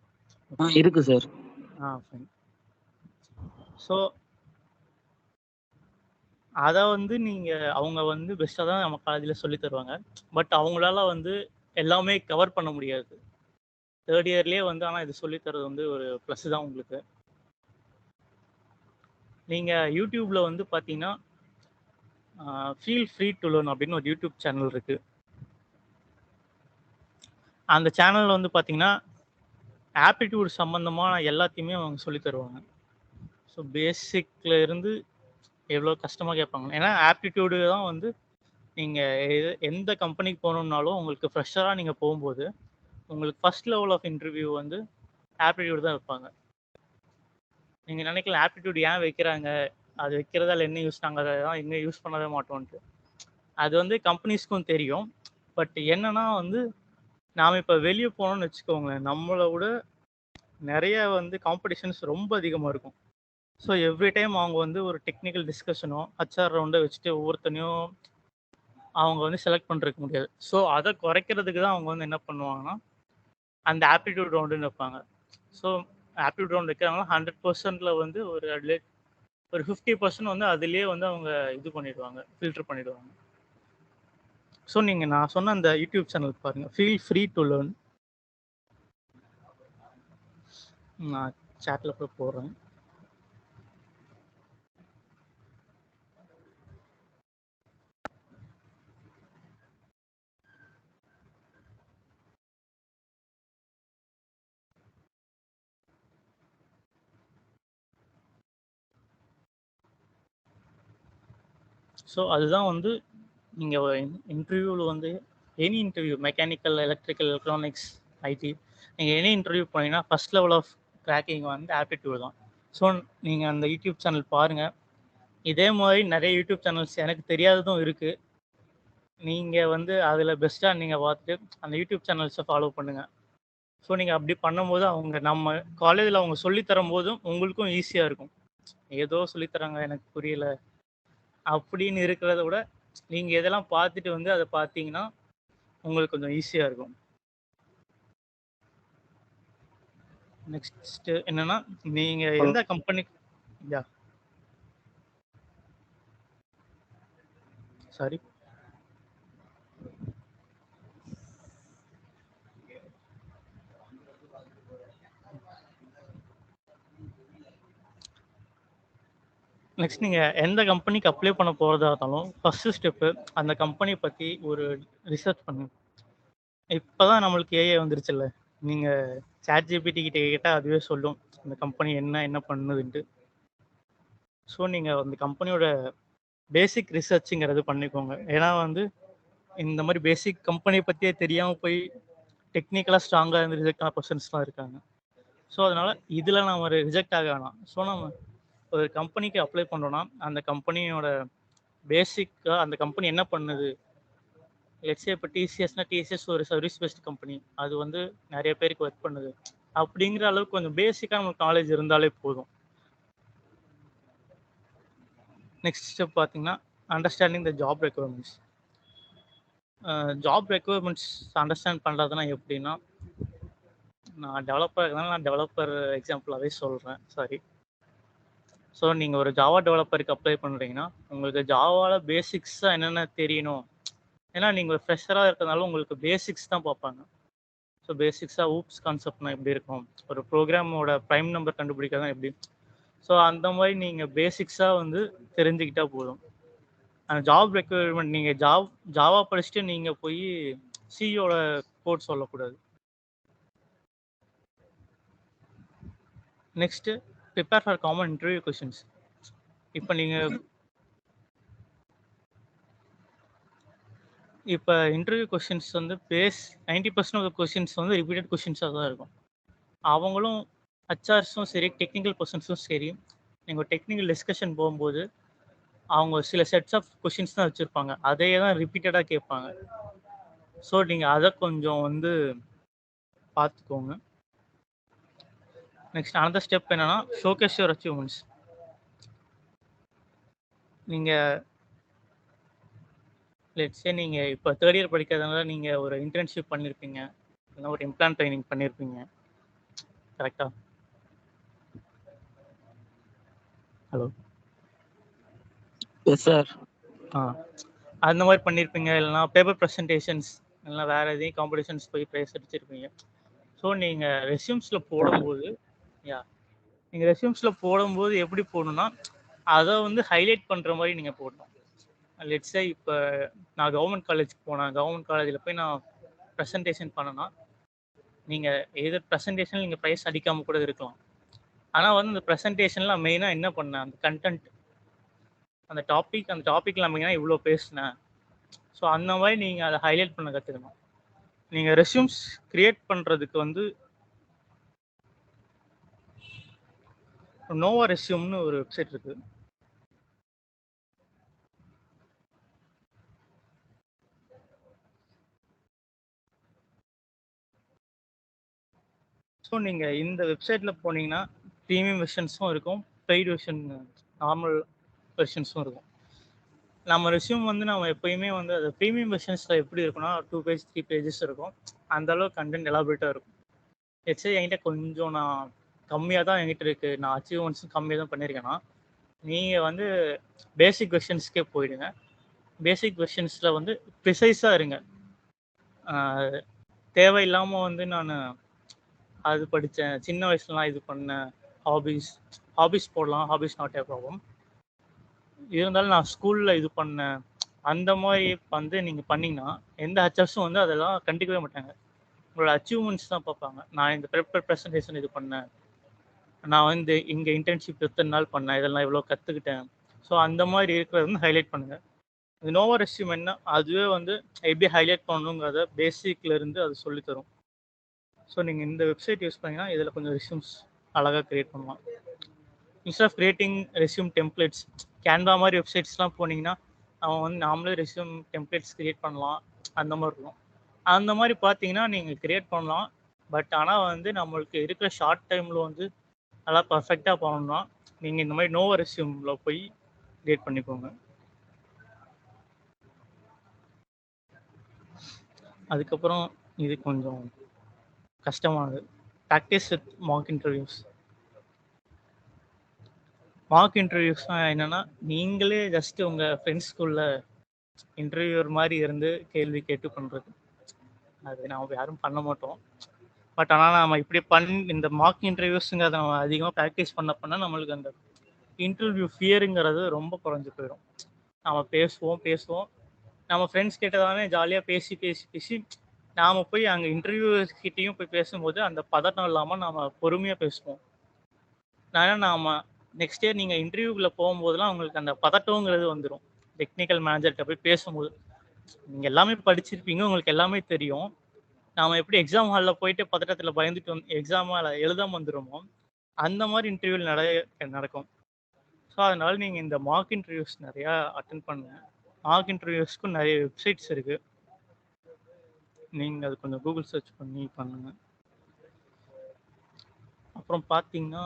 இருக்கு சார். ஃபைன். ஸோ அதை வந்து அவங்க வந்து பெஸ்ட்டாக தான் நம்ம காலேஜில் சொல்லி தருவாங்க. பட் அவங்களால வந்து எல்லாமே கவர் பண்ண முடியாது தேர்ட் இயர்லேயே வந்து. ஆனால் இது சொல்லி தரது வந்து ஒரு ப்ளஸ் தான் உங்களுக்கு. நீங்கள் யூடியூப்பில் வந்து பார்த்தீங்கன்னா ஃபீல் ஃப்ரீ டு லேர்ன் அப்படின்னு ஒரு யூடியூப் சேனல் இருக்குது. அந்த சேனலில் வந்து பார்த்தீங்கன்னா ஆப்டிடியூட் சம்மந்தமான எல்லாத்தையுமே அவங்க சொல்லி தருவாங்க. ஸோ பேசிக்கில் இருந்து எவ்வளோ கஷ்டமாக கேட்பாங்க. ஏன்னா ஆப்டிடியூடு தான் வந்து நீங்கள் எந்த கம்பெனிக்கு போகணுன்னாலும் உங்களுக்கு ஃப்ரெஷராக நீங்கள் போகும்போது உங்களுக்கு ஃபர்ஸ்ட் லெவல் ஆஃப் இன்டர்வியூ வந்து ஆப்டிடியூட் தான் வைப்பாங்க. நீங்கள் நினைக்கலாம் ஆப்டிடியூட் ஏன் வைக்கிறாங்க, அது வைக்கிறதால என்ன யூஸ், நாங்கள் அதை தான் எங்கே யூஸ் பண்ணவே மாட்டோன்ட்டு. அது வந்து கம்பெனிஸ்க்கும் தெரியும். பட் என்னன்னா வந்து நாம் இப்போ வெளியே போனோம்னு வச்சுக்கோங்களேன், நம்மளை விட நிறைய வந்து காம்படிஷன்ஸ் ரொம்ப அதிகமாக இருக்கும். ஸோ எவ்ரி டைம் அவங்க வந்து ஒரு டெக்னிக்கல் டிஸ்கஷனோ HR ரவுண்டை வச்சுட்டு ஒவ்வொருத்தனையும் அவங்க வந்து செலக்ட் பண்ணுறதுக்கு முடியாது. ஸோ அதை குறைக்கிறதுக்கு தான் அவங்க வந்து என்ன பண்ணுவாங்கன்னா அந்த ஆப்டிடியூட் ரவுண்டுன்னு வைப்பாங்க. ஸோ ஆப்டிடியூட் ரவுண்ட் வைக்கிறாங்கன்னா 100%ல் வந்து ஒரு 50% வந்து அதுலேயே வந்து அவங்க இது பண்ணிடுவாங்க, ஃபில்டர் பண்ணிடுவாங்க. ஸோ நான் சொன்ன அந்த யூடியூப் சேனல் பாருங்கள், ஃபீல் ஃப்ரீ டு லேர்ன். நான் சேட்டில் போய் போடுறேன். ஸோ அதுதான் வந்து நீங்கள் இன்டர்வியூவில் வந்து any interview, mechanical, electrical, electronics, IT, நீங்கள் எனி இன்டர்வியூ போனீங்கன்னா ஃபர்ஸ்ட் லெவல் ஆஃப் கிராக்கிங் வந்து ஆப்டிடியூட் தான். ஸோ நீங்கள் அந்த யூடியூப் சேனல் பாருங்கள். இதே மாதிரி நிறைய யூடியூப் சேனல்ஸ் எனக்கு தெரியாததும் இருக்குது. நீங்கள் வந்து அதில் பெஸ்ட்டாக நீங்கள் பார்த்துட்டு அந்த யூடியூப் சேனல்ஸை ஃபாலோ பண்ணுங்கள். ஸோ நீங்கள் அப்படி பண்ணும்போது நம்ம காலேஜில் அவங்க சொல்லித்தரும் போதும் உங்களுக்கும் ஈஸியாக இருக்கும். ஏதோ சொல்லித்தராங்க எனக்கு புரியல அப்படின்னு இருக்கிறத விட நீங்கள் இதெல்லாம் பார்த்துட்டு வந்து அதை பார்த்தீங்கன்னா உங்களுக்கு கொஞ்சம் ஈஸியாக இருக்கும். நெக்ஸ்ட் என்னன்னா, நீங்கள் எந்த கம்பெனி சாரி நெக்ஸ்ட் நீங்கள் எந்த கம்பெனிக்கு அப்ளை பண்ண போகிறதா இருந்தாலும் ஃபஸ்ட்டு ஸ்டெப்பு அந்த கம்பெனியை பற்றி ஒரு ரிசர்ச் பண்ணுங்க. இப்போ தான் நம்மளுக்கு ஏஐ வந்துருச்சுல்ல, நீங்கள் ChatGPT கிட்ட கேட்டால் அதுவே சொல்லும் இந்த கம்பெனி என்ன பண்ணுதுன்ட்டு. ஸோ நீங்கள் அந்த கம்பெனியோட பேசிக் ரிசர்ச்சுங்கிறது பண்ணிக்கோங்க. ஏன்னா வந்து இந்த மாதிரி பேசிக் கம்பெனியை பற்றியே தெரியாமல் போய் டெக்னிக்கலாக ஸ்ட்ராங்காக இருந்து ரிஜெக்ட் ஆன பர்சன்ஸ்லாம் இருக்காங்க. ஸோ அதனால் இதில் நம்ம ரிஜெக்ட் ஆக வேணாம். ஸோ நம்ம ஒரு கம்பெனிக்கு அப்ளை பண்ணுறோன்னா அந்த கம்பெனியோட பேசிக்காக அந்த கம்பெனி என்ன பண்ணுது, லெட்ஸே இப்போ டிசிஎஸ் ஒரு சர்வீஸ் பெஸ்ட் கம்பெனி, அது வந்து நிறைய பேருக்கு ஒர்க் பண்ணுது அப்படிங்கிற அளவுக்கு கொஞ்சம் பேசிக்காக நமக்கு நாலேஜ் இருந்தாலே போதும். நெக்ஸ்ட் ஸ்டெப் பார்த்தீங்கன்னா understanding the job requirements. Job requirements understand பண்ணுறதுனா எப்படின்னா, நான் டெவலப்பர் இருக்கனால நான் டெவலப்பர் எக்ஸாம்பிளாகவே சொல்கிறேன். சாரி. ஸோ நீங்கள் ஒரு ஜாவா டெவலப்பருக்கு அப்ளை பண்ணுறீங்கன்னா உங்களுக்கு ஜாவாவில் பேசிக்ஸாக என்னென்ன தெரியணும். ஏன்னா நீங்கள் ஒரு ஃப்ரெஷராக இருக்கிறதுனால உங்களுக்கு பேசிக்ஸ் தான் பார்ப்பாங்க. ஸோ பேசிக்ஸாக ஊப்ஸ் கான்செப்ட்னா எப்படி இருக்கும், ஒரு ப்ரோக்ராமோட ப்ரைம் நம்பர் கண்டுபிடிக்கிறதா எப்படி. ஸோ அந்த மாதிரி நீங்கள் பேசிக்ஸாக வந்து தெரிஞ்சுக்கிட்டால் போதும். அந்த ஜாப் ரெக்குவயர்மெண்ட் நீங்கள் ஜாவா படிச்சுட்டு நீங்கள் போய் சியோட கோட் சொல்லக்கூடாது. Next prepare for common interview questions. இப்போ இன்டர்வியூ கொஷின்ஸ் வந்து 90% ஆஃப் கொஷின்ஸ் வந்து ரிப்பீட்டட் கொஷின்ஸாக தான் இருக்கும். அவங்களும் ஹச்ஆர்ஸும் சரி டெக்னிக்கல் பர்சன்ஸும் சரி, நீங்கள் டெக்னிக்கல் டிஸ்கஷன் போகும்போது அவங்க சில செட்ஸ் ஆஃப் கொஷின்ஸ் தான் வச்சுருப்பாங்க, அதையே தான் ரிப்பீட்டடாக கேட்பாங்க. ஸோ நீங்கள் அதை கொஞ்சம் வந்து பார்த்துக்கோங்க. நெக்ஸ்ட் அனதர் ஸ்டெப் என்னன்னா ஷோகேஸ் யுவர் அச்சீவ்மெண்ட்ஸ். நீங்கள் லெட்ஸே நீங்கள் இப்போ தேர்ட் இயர் படிக்கிறதுனால நீங்கள் ஒரு இன்டர்ன்ஷிப் பண்ணியிருப்பீங்க, இல்லைன்னா ஒரு இம்ப்ளான்ட் ட்ரைனிங் பண்ணியிருப்பீங்க. கரெக்டாக? ஹலோ. Yes sir. அந்த மாதிரி பண்ணியிருப்பீங்க, இல்லைனா பேப்பர் ப்ரெசன்டேஷன்ஸ், இல்லைனா வேறு எதையும் காம்படிஷன்ஸ் போய் ப்ரைஸ் அடிச்சிருப்பீங்க. ஸோ நீங்கள் ரெஸ்யூம்ஸில் போடும்போது எப்படி போடணும்னா அதை வந்து ஹைலைட் பண்ணுற மாதிரி நீங்கள் போடணும். லெட்ஸே இப்போ நான் கவர்மெண்ட் காலேஜுக்கு போனேன், கவர்மெண்ட் காலேஜில் போய் நான் ப்ரெசன்டேஷன் பண்ணேன்னா நீங்கள் எது ப்ரெசன்டேஷன் நீங்கள் ப்ரைஸ் அடிக்காமல் கூட இருக்கலாம். ஆனால் வந்து இந்த ப்ரெசன்டேஷனில் மெயினாக என்ன பண்ணேன், அந்த கண்டென்ட், அந்த டாப்பிக்கில் நம்ம இவ்வளோ பேசினேன். ஸோ அந்த மாதிரி நீங்கள் அதை ஹைலைட் பண்ண கற்றுக்கணும். நீங்கள் ரெஸ்யூம்ஸ் க்ரியேட் பண்ணுறதுக்கு வந்து நோவா ரெஸ்யூம்னு ஒரு வெப்சைட் இருக்குது. ஸோ நீங்கள் இந்த வெப்சைட்டில் போனீங்கன்னா ப்ரீமியம் வெர்ஷன்ஸும் இருக்கும், பெய்டு வெர்ஷன் நார்மல் வெர்ஷன்ஸும் இருக்கும். நம்ம ரெஸ்யூம் வந்து நம்ம எப்போயுமே வந்து அது ப்ரீமியம் வெர்ஷன்ஸில் எப்படி இருக்குன்னா 2 பேஜ் 3 பேஜஸ் இருக்கும். அந்தளவுக்கு கண்டென்ட் எலாபரேட்டாக இருக்கும். எச்சே என்கிட்ட கொஞ்சம் நான் கம்மியாக தான் என்கிட்ட இருக்குது, நான் அச்சீவ்மெண்ட்ஸும் கம்மியாக தான் பண்ணியிருக்கேன்னா நீங்கள் வந்து பேசிக் வெர்ஷன்ஸ்க்கே போயிடுங்க. பேசிக் வெர்ஷன்ஸில் வந்து ப்ரிசைஸாக இருங்க. தேவையில்லாமல் வந்து நான் அது படித்தேன், சின்ன வயசுலலாம் இது பண்ணேன், ஹாபிஸ் போடலாம், ஹாபிஸ் நாட் ஏ ப்ராப்ளம். இருந்தாலும் நான் ஸ்கூலில் இது பண்ணேன், அந்த மாதிரி வந்து நீங்கள் பண்ணிங்கன்னா எந்த ஹச்ஆர்ஸும் வந்து அதெல்லாம் கண்டுக்கவே மாட்டாங்க. உங்களோட அச்சீவ்மெண்ட்ஸ் தான் பார்ப்பாங்க. நான் இந்த ப்ரெசன்டேஷன் இது பண்ணேன், நான் வந்து இங்கே இன்டர்ன்ஷிப் எத்தனை நாள் பண்ணேன், இதெல்லாம் இவ்வளோ கற்றுக்கிட்டேன். ஸோ அந்த மாதிரி இருக்கிறது வந்து ஹைலைட் பண்ணுங்கள். இந்த நோவா ரெஸ்யூம் என்ன, அதுவே வந்து எப்படி ஹைலைட் பண்ணணுங்கிறத பேசிக்லேருந்து அது சொல்லித்தரும். ஸோ நீங்கள் இந்த வெப்சைட் யூஸ் பண்ணிங்கன்னா இதில் கொஞ்சம் ரெஸ்யூம்ஸ் அழகாக க்ரியேட் பண்ணலாம். Instead creating resume templates, Canva மாதிரி வெப்சைட்ஸ்லாம் போனீங்கன்னா அவன் வந்து நாமளே ரெஸ்யூம் டெம்ப்ளேட்ஸ் க்ரியேட் பண்ணலாம், அந்த மாதிரி இருக்கும். அந்த மாதிரி பார்த்தீங்கன்னா நீங்கள் க்ரியேட் பண்ணலாம். பட் ஆனால் வந்து நம்மளுக்கு இருக்கிற ஷார்ட் டைமில் வந்து நல்லா பர்ஃபெக்டாக பண்ணணும்னா நீங்கள் இந்த மாதிரி நோவா ரெஸ்யூமில் போய் க்ரியேட் பண்ணிக்கோங்க. அதுக்கப்புறம் இது கொஞ்சம் கஷ்டமானது, practice with mock interviews. Mock இன்டர்வியூஸ்னால் என்னென்னா நீங்களே ஜஸ்ட்டு உங்கள் ஃப்ரெண்ட்ஸ்குள்ள இன்டர்வியூர் மாதிரி இருந்து கேள்வி கேட்டு பண்ணுறது. அது நாம் யாரும் பண்ண மாட்டோம். பட் ஆனால் நம்ம இப்படி இந்த மார்க் இன்டர்வியூஸுங்கிறத நம்ம அதிகமாக ப்ராக்டிஸ் பண்ண நம்மளுக்கு அந்த இன்டர்வியூ ஃபியருங்கிறது ரொம்ப குறைஞ்சி போயிடும். நம்ம பேசுவோம் நம்ம ஃப்ரெண்ட்ஸ் கிட்ட தானே ஜாலியாக பேசி நாம் போய் அங்கே இன்டர்வியூஸ்கிட்டையும் போய் பேசும்போது அந்த பதட்டம் இல்லாமல் நாம் பொறுமையாக பேசுவோம். நாம் நெக்ஸ்ட் இயர் நீங்கள் இன்டர்வியூக்குள்ளே போகும்போதெல்லாம் உங்களுக்கு அந்த பதட்டங்கிறது வந்துடும். டெக்னிக்கல் மேனேஜர்கிட்ட போய் பேசும்போது நீங்கள் எல்லாமே படிச்சிருப்பீங்க, உங்களுக்கு எல்லாமே தெரியும். நாம் எப்படி எக்ஸாம் ஹாலில் போயிட்டு பதட்டத்தில் பயந்துட்டு எக்ஸாம் எழுதாமல் வந்துடுமோ, அந்த மாதிரி இன்டர்வியூவில் நிறைய நடக்கும். ஸோ அதனால் நீங்கள் இந்த மார்க் இன்டர்வியூஸ் நிறையா அட்டன் பண்ணுங்கள். மார்க் இன்டர்வியூஸ்க்கும் நிறைய வெப்சைட்ஸ் இருக்குது, நீங்கள் அது கொஞ்சம் கூகுள் சர்ச் பண்ணி பண்ணுங்கள். அப்புறம் பார்த்தீங்கன்னா,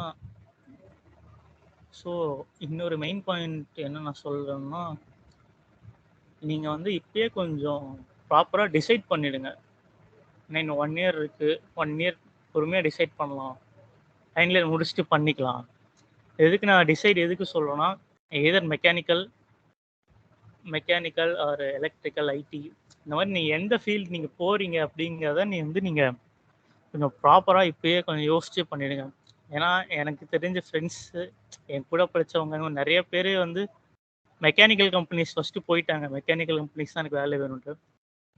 ஸோ இன்னொரு மெயின் பாயிண்ட் என்ன நான் சொல்கிறேன்னா, நீங்கள் வந்து இப்பயே கொஞ்சம் ப்ராப்பராக டிசைட் பண்ணிவிடுங்க. ஏன்னா இன்னும் 1 இயர் இருக்குது, 1 இயர் பொறுமையாக டிசைட் பண்ணலாம், ஃபைனல் இயர் முடிச்சுட்டு பண்ணிக்கலாம். எதுக்கு நான் டிசைட் எதுக்கு சொல்கிறேன்னா, எதர் மெக்கானிக்கல் ஆர் எலக்ட்ரிக்கல், ஐடி, இந்த மாதிரி நீங்கள் எந்த ஃபீல்டு நீங்கள் போகிறீங்க அப்படிங்கிறத நீங்கள் கொஞ்சம் ப்ராப்பராக இப்பயே கொஞ்சம் யோசிச்சு பண்ணிவிடுங்க. ஏன்னா எனக்கு தெரிஞ்ச ஃப்ரெண்ட்ஸு, என் கூட படித்தவங்க நிறைய பேர் வந்து மெக்கானிக்கல் கம்பெனிஸ் ஃபஸ்ட்டு போயிட்டாங்க. மெக்கானிக்கல் கம்பெனிஸ் தான் எனக்கு வேலை வேணும்ட்டு.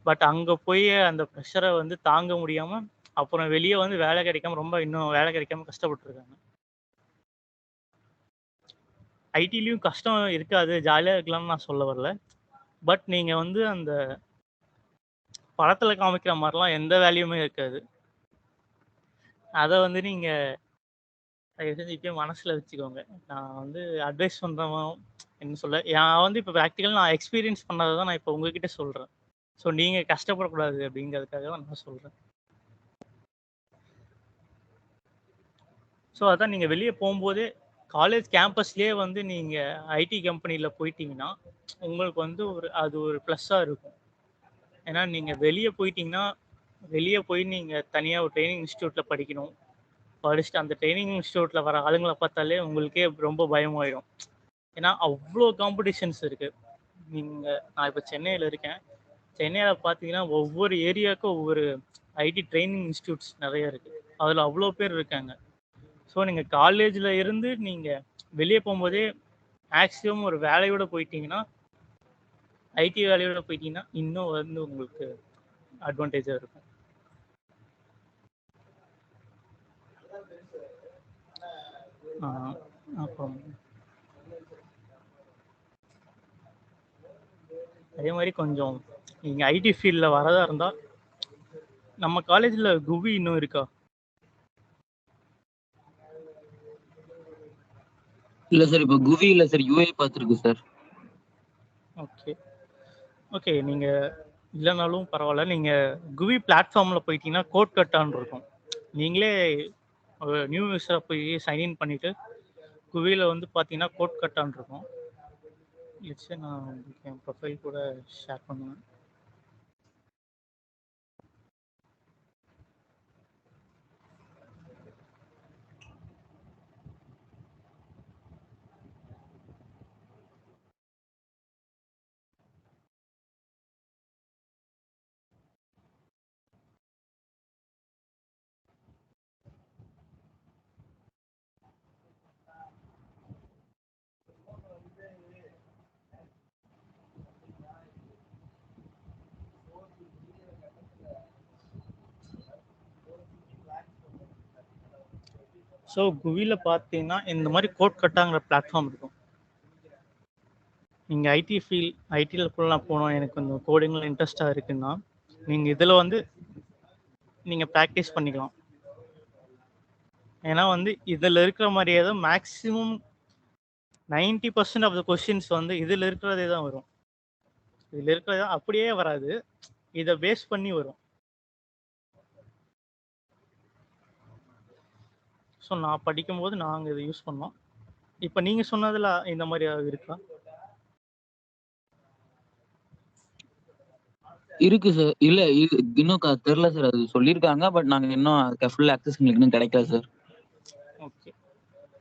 பட் அங்கே போய் அந்த ப்ரெஷரை வந்து தாங்க முடியாமல் அப்புறம் வெளியே வந்து வேலை கிடைக்காம இன்னும் வேலை கிடைக்காம கஷ்டப்பட்டுருக்காங்க. ஐடிலையும் கஷ்டம் இருக்காது, ஜாலியாக இருக்கலாம்னு நான் சொல்ல வரல. பட் நீங்கள் வந்து அந்த படத்தில் காமிக்கிற மாதிரிலாம் எந்த வேலையுமே இருக்காது. அதை வந்து நீங்கள் தயவு செஞ்சு இப்போயே மனசில் வச்சுக்கோங்க. நான் வந்து அட்வைஸ் பண்ணுறவன் என்ன சொல்ல, நான் வந்து இப்போ ப்ராக்டிக்கல் நான் எக்ஸ்பீரியன்ஸ் பண்ணதை தான் நான் இப்போ உங்ககிட்ட சொல்கிறேன். ஸோ நீங்கள் கஷ்டப்படக்கூடாது அப்படிங்கிறதுக்காக தான் நான் சொல்கிறேன். ஸோ அதான் நீங்கள் வெளியே போகும்போதே காலேஜ் கேம்பஸ்லேயே வந்து நீங்கள் ஐடி கம்பெனியில் போயிட்டீங்கன்னா உங்களுக்கு வந்து அது ஒரு ப்ளஸ்ஸாக இருக்கும். ஏன்னா நீங்கள் வெளியே போயிட்டீங்கன்னா, வெளியே போய் நீங்கள் தனியாக ஒரு ட்ரைனிங் இன்ஸ்டியூட்டில் படிக்கணும். படிச்சுட்டு அந்த ட்ரைனிங் இன்ஸ்டியூட்டில் வர ஆளுங்களை பார்த்தாலே உங்களுக்கே ரொம்ப பயமாயிடும். ஏன்னா அவ்வளோ காம்படிஷன்ஸ் இருக்குது. நான் இப்போ சென்னையில் இருக்கேன். சென்னையில் பார்த்தீங்கன்னா ஒவ்வொரு ஏரியாவுக்கும் ஒவ்வொரு ஐடி ட்ரைனிங் இன்ஸ்டியூட்ஸ் நிறைய இருக்குது. அதில் அவ்வளோ பேர் இருக்காங்க. ஸோ நீங்கள் காலேஜில் இருந்து நீங்கள் வெளியே போகும்போதே மேக்ஸிமம் ஒரு வேலையோட போயிட்டீங்கன்னா, ஐடி வேலையோட போயிட்டீங்கன்னா இன்னும் வந்து உங்களுக்கு அட்வான்டேஜாக இருக்கும். அப்புறம் அதே மாதிரி கொஞ்சம் நீங்கள் ஐடி ஃபீல்டில் வரதா இருந்தால், நம்ம காலேஜில் குவி இன்னும் இருக்கா? இல்லை சார், இப்போ குவி இல்லை சார், யூஏ பார்த்துருக்கு சார். ஓகே நீங்கள் இல்லைனாலும் பரவாயில்ல. நீங்கள் குவி பிளாட்ஃபார்மில் போயிட்டீங்கன்னா கோட் கட்டான்னு இருக்கும். நீங்களே ஒரு நியூ யூஸரை போய் சைன்இன் பண்ணிவிட்டு குவியில் வந்து பார்த்தீங்கன்னா கோட் கட்டான்னு இருக்கும். நான் உங்களுக்கு என் ப்ரொஃபைல் கூட ஷேர் பண்ணுவேன். ஸோ குவியில் பார்த்தீங்கன்னா இந்த மாதிரி கோட் கட்டாங்கிற பிளாட்ஃபார்ம் இருக்கும். நீங்கள் ஐடியில் ஃபுல்லாக போனோம், எனக்கு கொஞ்சம் கோடிங்கில் இன்ட்ரெஸ்டாக இருக்குன்னா நீங்கள் இதில் வந்து நீங்கள் ப்ராக்டிஸ் பண்ணிக்கலாம். ஏன்னா வந்து இதில் இருக்கிற மாதிரியே தான் மேக்ஸிமம் 90% ஆஃப் த கொஸ்டின்ஸ் வந்து இதில் இருக்கிறதே தான் வரும். இதில் இருக்கிறது அப்படியே வராது, இதை பேஸ் பண்ணி வரும். ஸோ நான் படிக்கும்போது நாங்கள் இதை யூஸ் பண்ணோம். இப்போ நீங்கள் சொன்னதில் இந்த மாதிரி இருக்கா? இருக்கு சார். இல்லை இன்னும் தெரில சார், அது சொல்லியிருக்காங்க. பட் நாங்கள் இன்னும் ஃபுல் ஆக்சஸ் எங்களுக்கு இன்னும் கிடைக்கல சார்.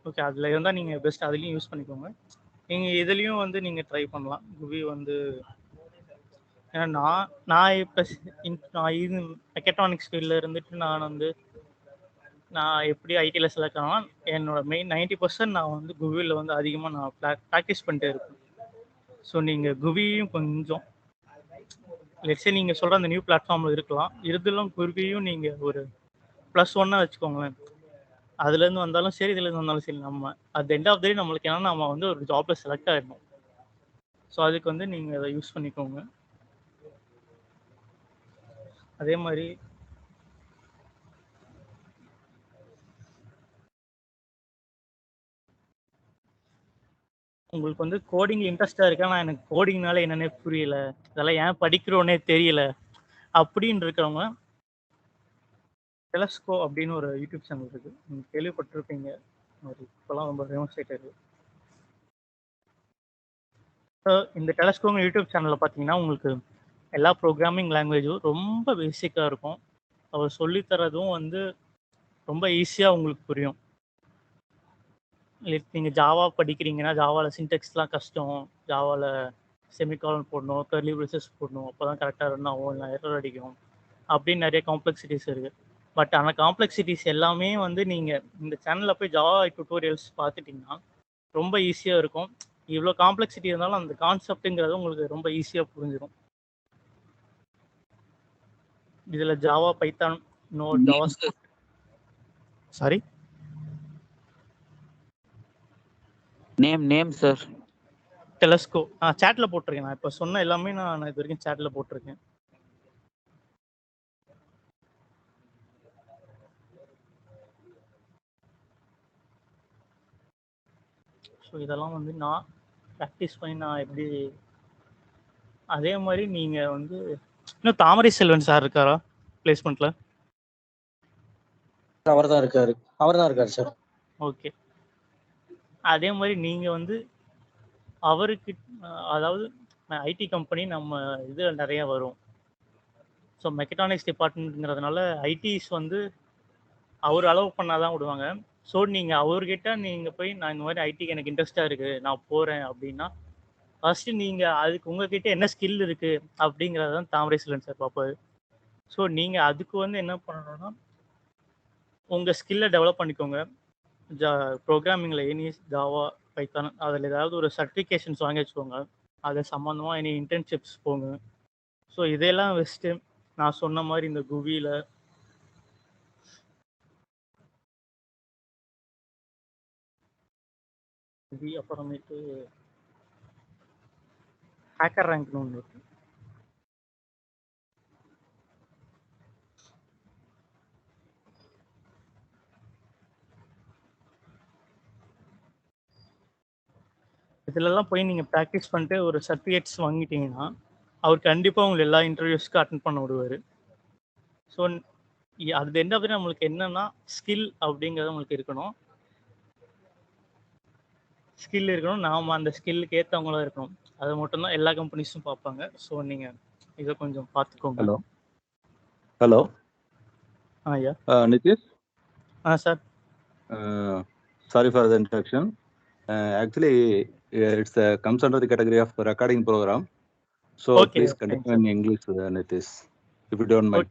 ஓகே அதில் இருந்தால் நீங்கள் பெஸ்ட் அதுலேயும் யூஸ் பண்ணிக்கோங்க. நீங்கள் இதுலேயும் வந்து நீங்கள் ட்ரை பண்ணலாம். குவி வந்து ஏன்னா நான் இப்போ இது மெக்கட்ரானிக்ஸ் ஃபீல்டில் இருந்துட்டு நான் எப்படி ஐடியில் செலக்ட் ஆனால் என்னோட மெயின் 90% நான் வந்து குவியில் வந்து அதிகமாக நான் ப்ராக்டிஸ் பண்ணிட்டே இருப்பேன். ஸோ நீங்கள் குவியும் கொஞ்சம் லெட்ஸே நீங்கள் சொல்கிற அந்த நியூ பிளாட்ஃபார்மில் இருக்கலாம். இருந்தாலும் குவியும் நீங்கள் ஒரு +1 வச்சுக்கோங்களேன். அதுலேருந்து வந்தாலும் சரி, இதுலேருந்து வந்தாலும் சரி, நம்ம அட் எண்ட் ஆஃப் த டே நம்மளுக்கு என்னன்னா நம்ம வந்து ஒரு ஜாப்ல செலக்ட் ஆகிடணும். ஸோ அதுக்கு வந்து நீங்கள் அதை யூஸ் பண்ணிக்கோங்க. அதே மாதிரி உங்களுக்கு வந்து கோடிங் இன்ட்ரெஸ்டாக இருக்கா, நான் எனக்கு கோடிங்னால என்னன்னே புரியல, இதெல்லாம் ஏன் படிக்கிறோன்னே தெரியல அப்படின்னு இருக்கிறவங்க டெலஸ்கோ அப்படின்னு ஒரு யூடியூப் சேனல் இருக்குது, நீங்கள் கேள்விப்பட்டிருப்பீங்க. அது இப்போலாம் ரொம்ப ஃபேமஸ் ஆகிட்டு இருக்கு. ஸோ இந்த டெலஸ்கோங்க யூடியூப் சேனலில் பார்த்தீங்கன்னா உங்களுக்கு எல்லா ப்ரோக்ராமிங் லாங்குவேஜும் ரொம்ப பேசிக்காக இருக்கும். அவர் சொல்லித்தரதும் வந்து ரொம்ப ஈஸியாக உங்களுக்கு புரியும். நீங்கள் ஜாவா படிக்கிறீங்கன்னா ஜாவாவில் சின்டெக்ஸ்லாம் கஷ்டம், ஜாவாவில் செமிகாலன் போடணும், கர்லி பிரேசஸ் போடணும், அப்போ தான் கரெக்டாக ரன் ஆகும், இல்லை எரர் அடிக்கும் அப்படின்னு நிறைய காம்ப்ளெக்சிட்டிஸ் இருக்குது. பட் அந்த காம்ப்ளெக்சிட்டிஸ் எல்லாமே வந்து நீங்கள் இந்த சேனலில் போய் ஜாவா டியூட்டோரியல்ஸ் பார்த்துட்டிங்கன்னா ரொம்ப ஈஸியாக இருக்கும். இவ்வளோ காம்ப்ளெக்சிட்டி இருந்தாலும் அந்த கான்செப்ட்டுங்கிறது உங்களுக்கு ரொம்ப ஈஸியாக புரிஞ்சிடும். இதில் Java, Python, JavaScript, sorry name sir. Telusko நான் சேட்டில் போட்டிருக்கேன். நான் இப்போ சொன்ன எல்லாமே நான் இது வரைக்கும் சேட்டில் போட்டிருக்கேன். ஸோ இதெல்லாம் வந்து நான் ப்ராக்டிஸ் பண்ணி நான் எப்படி, அதே மாதிரி நீங்கள் வந்து இன்னும் தாமரை செல்வன் சார் இருக்காரா பிளேஸ்மெண்ட்டில்? அவர் தான் இருக்கார் சார். ஓகே. அதே மாதிரி நீங்கள் வந்து அவருக்கு அதாவது ஐடி கம்பெனி நம்ம இது நிறைய வரும். ஸோ மெக்கட்ரானிக்ஸ் டிபார்ட்மெண்ட்ங்கிறதுனால ஐடிஸ் வந்து அவர் அலோவ் பண்ணாதான் விடுவாங்க. ஸோ நீங்கள் அவர்கிட்ட நீங்கள் போய் நான் இந்த மாதிரி ஐடிக்கு எனக்கு இன்ட்ரெஸ்டாக இருக்குது, நான் போகிறேன் அப்படின்னா ஃபஸ்ட்டு நீங்கள் அதுக்கு உங்ககிட்ட என்ன ஸ்கில் இருக்குது அப்படிங்கிறது தான் தாமரை செல்வன் சார் பார்ப்பாரு. ஸோ நீங்கள் அதுக்கு வந்து என்ன பண்ணணும்னா உங்கள் ஸ்கில்லை டெவலப் பண்ணிக்கோங்க. ப்ரோக்ராமிங்கில் எனி ஜாவா, பைத்தான் அதில் ஏதாவது ஒரு சர்டிஃபிகேஷன்ஸ் வாங்கி வச்சுக்கோங்க. அதை சம்மந்தமாக எனி இன்டர்ன்ஷிப்ஸ் போங்க. ஸோ இதையெல்லாம் வச்சுட்டு நான் சொன்ன மாதிரி இந்த குவியில் அப்புறமேட்டு ஹேக்கர் ரேங்க்னு ஒன்று இருக்கு. இதிலெல்லாம் போய் நீங்கள் ப்ராக்டிஸ் பண்ணிட்டு ஒரு சர்டிஃபிகேட்ஸ் வாங்கிட்டீங்கன்னா அவர் கண்டிப்பாக உங்களை எல்லா இன்டர்வியூஸ்க்கும் அட்டென்ட் பண்ண விடுவார். ஸோ அது எண்ட் ஆஃப் தி டே நம்மளுக்கு என்னன்னா ஸ்கில் அப்படிங்கிறது உங்களுக்கு இருக்கணும். ஸ்கில் இருக்கணும், நாம் அந்த ஸ்கில்லுக்கு ஏற்றவங்களாக இருக்கணும். அது மட்டும்தான் எல்லா கம்பெனிஸும் பார்ப்பாங்க. ஸோ நீங்கள் இதை கொஞ்சம் பார்த்துக்கோங்க. ஹலோ ஐயா. Nitish. Sir. Sorry for the introduction. Actually, it's comes under the category of recording program. So Okay, please continue in English, Nitish, if you don't mind.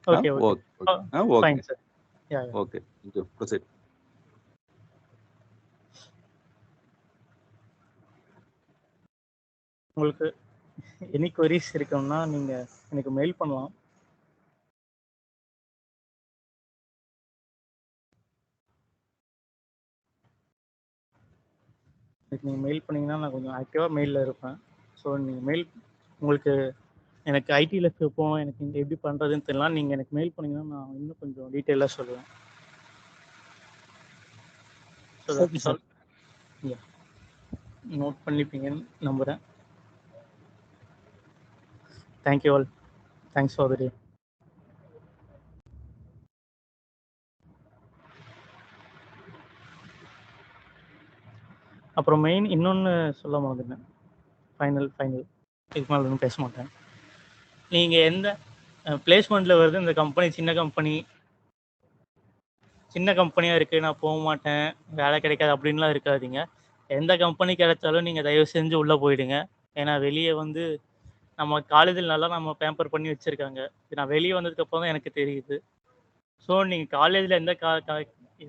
Okay. Okay. Fine, sir. Yeah. Okay. Thank you. Proceed. உங்களுக்கு any queries இருக்குன்னா நீங்கள் எனக்கு mail பண்ணலாம். நீங்கள் mail பண்ணிங்கன்னா நான் கொஞ்சம் ஆக்டிவாக மெயிலில் இருப்பேன். ஸோ நீங்கள் மெயில் உங்களுக்கு எனக்கு ஐடியில் போகணும், எனக்கு இங்கே எப்படி பண்ணுறதுன்னு தெரியல, நீங்கள் எனக்கு மெயில் பண்ணிங்கன்னா நான் இன்னும் கொஞ்சம் டீட்டெயிலாக சொல்லுவேன். So that's all. நோட் பண்ணிப்பீங்கன்னு நம்புகிறேன். Thank you all. Thanks for the day. அப்புறம் மெயின் இன்னொன்று சொல்ல மறந்துட்டேன். ஃபைனல் இதுக்கு மேலே ஒன்றும் பேச மாட்டேன். நீங்கள் எந்த பிளேஸ்மெண்ட்டில் வருது இந்த கம்பெனி சின்ன கம்பெனியாக இருக்குது, நான் போக மாட்டேன், வேலை கிடைக்காது அப்படின்லாம் இருக்காதீங்க. எந்த கம்பெனி கிடைச்சாலும் நீங்கள் தயவு செஞ்சு உள்ளே போயிடுங்க. ஏன்னா வெளியே வந்து நம்ம காலேஜில் நல்லா நம்ம பேம்பர் பண்ணி வச்சுருக்காங்க. நான் வெளியே வந்ததுக்கப்புறம் தான் எனக்கு தெரியுது. ஸோ நீங்கள் காலேஜில்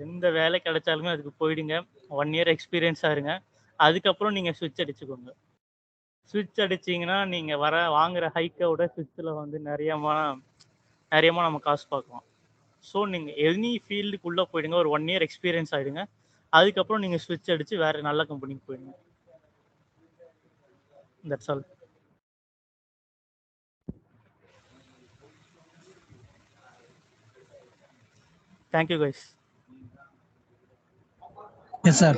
எந்த வேலை கிடைச்சாலுமே அதுக்கு போயிடுங்க. 1 year எக்ஸ்பீரியன்ஸாக இருங்க. அதுக்கப்புறம் நீங்கள் ஸ்விட்ச் அடிச்சுக்கோங்க. ஸ்விட்ச் அடிச்சிங்கன்னா நீங்கள் வாங்குகிற ஹைக்கோட ஸ்விட்சில் வந்து நிறையமா நம்ம காசு பார்க்கலாம். ஸோ நீங்கள் எனி ஃபீல்டுக்குள்ளே போயிடுங்க, ஒரு 1 இயர் எக்ஸ்பீரியன்ஸ் ஆகிடுங்க. அதுக்கப்புறம் நீங்கள் ஸ்விட்ச் அடித்து வேறு நல்ல கம்பெனிக்கு போயிடுங்க. That's all. Thank you, guys. Yes, sir.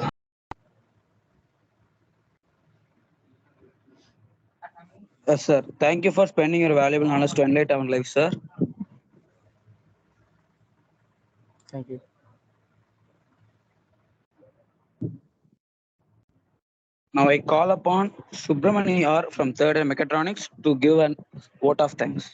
Yes, sir. Thank you for spending your valuable knowledge to enlighten our lives, sir. Thank you. Now I call upon Subramani R from third year mechatronics to give an vote of thanks.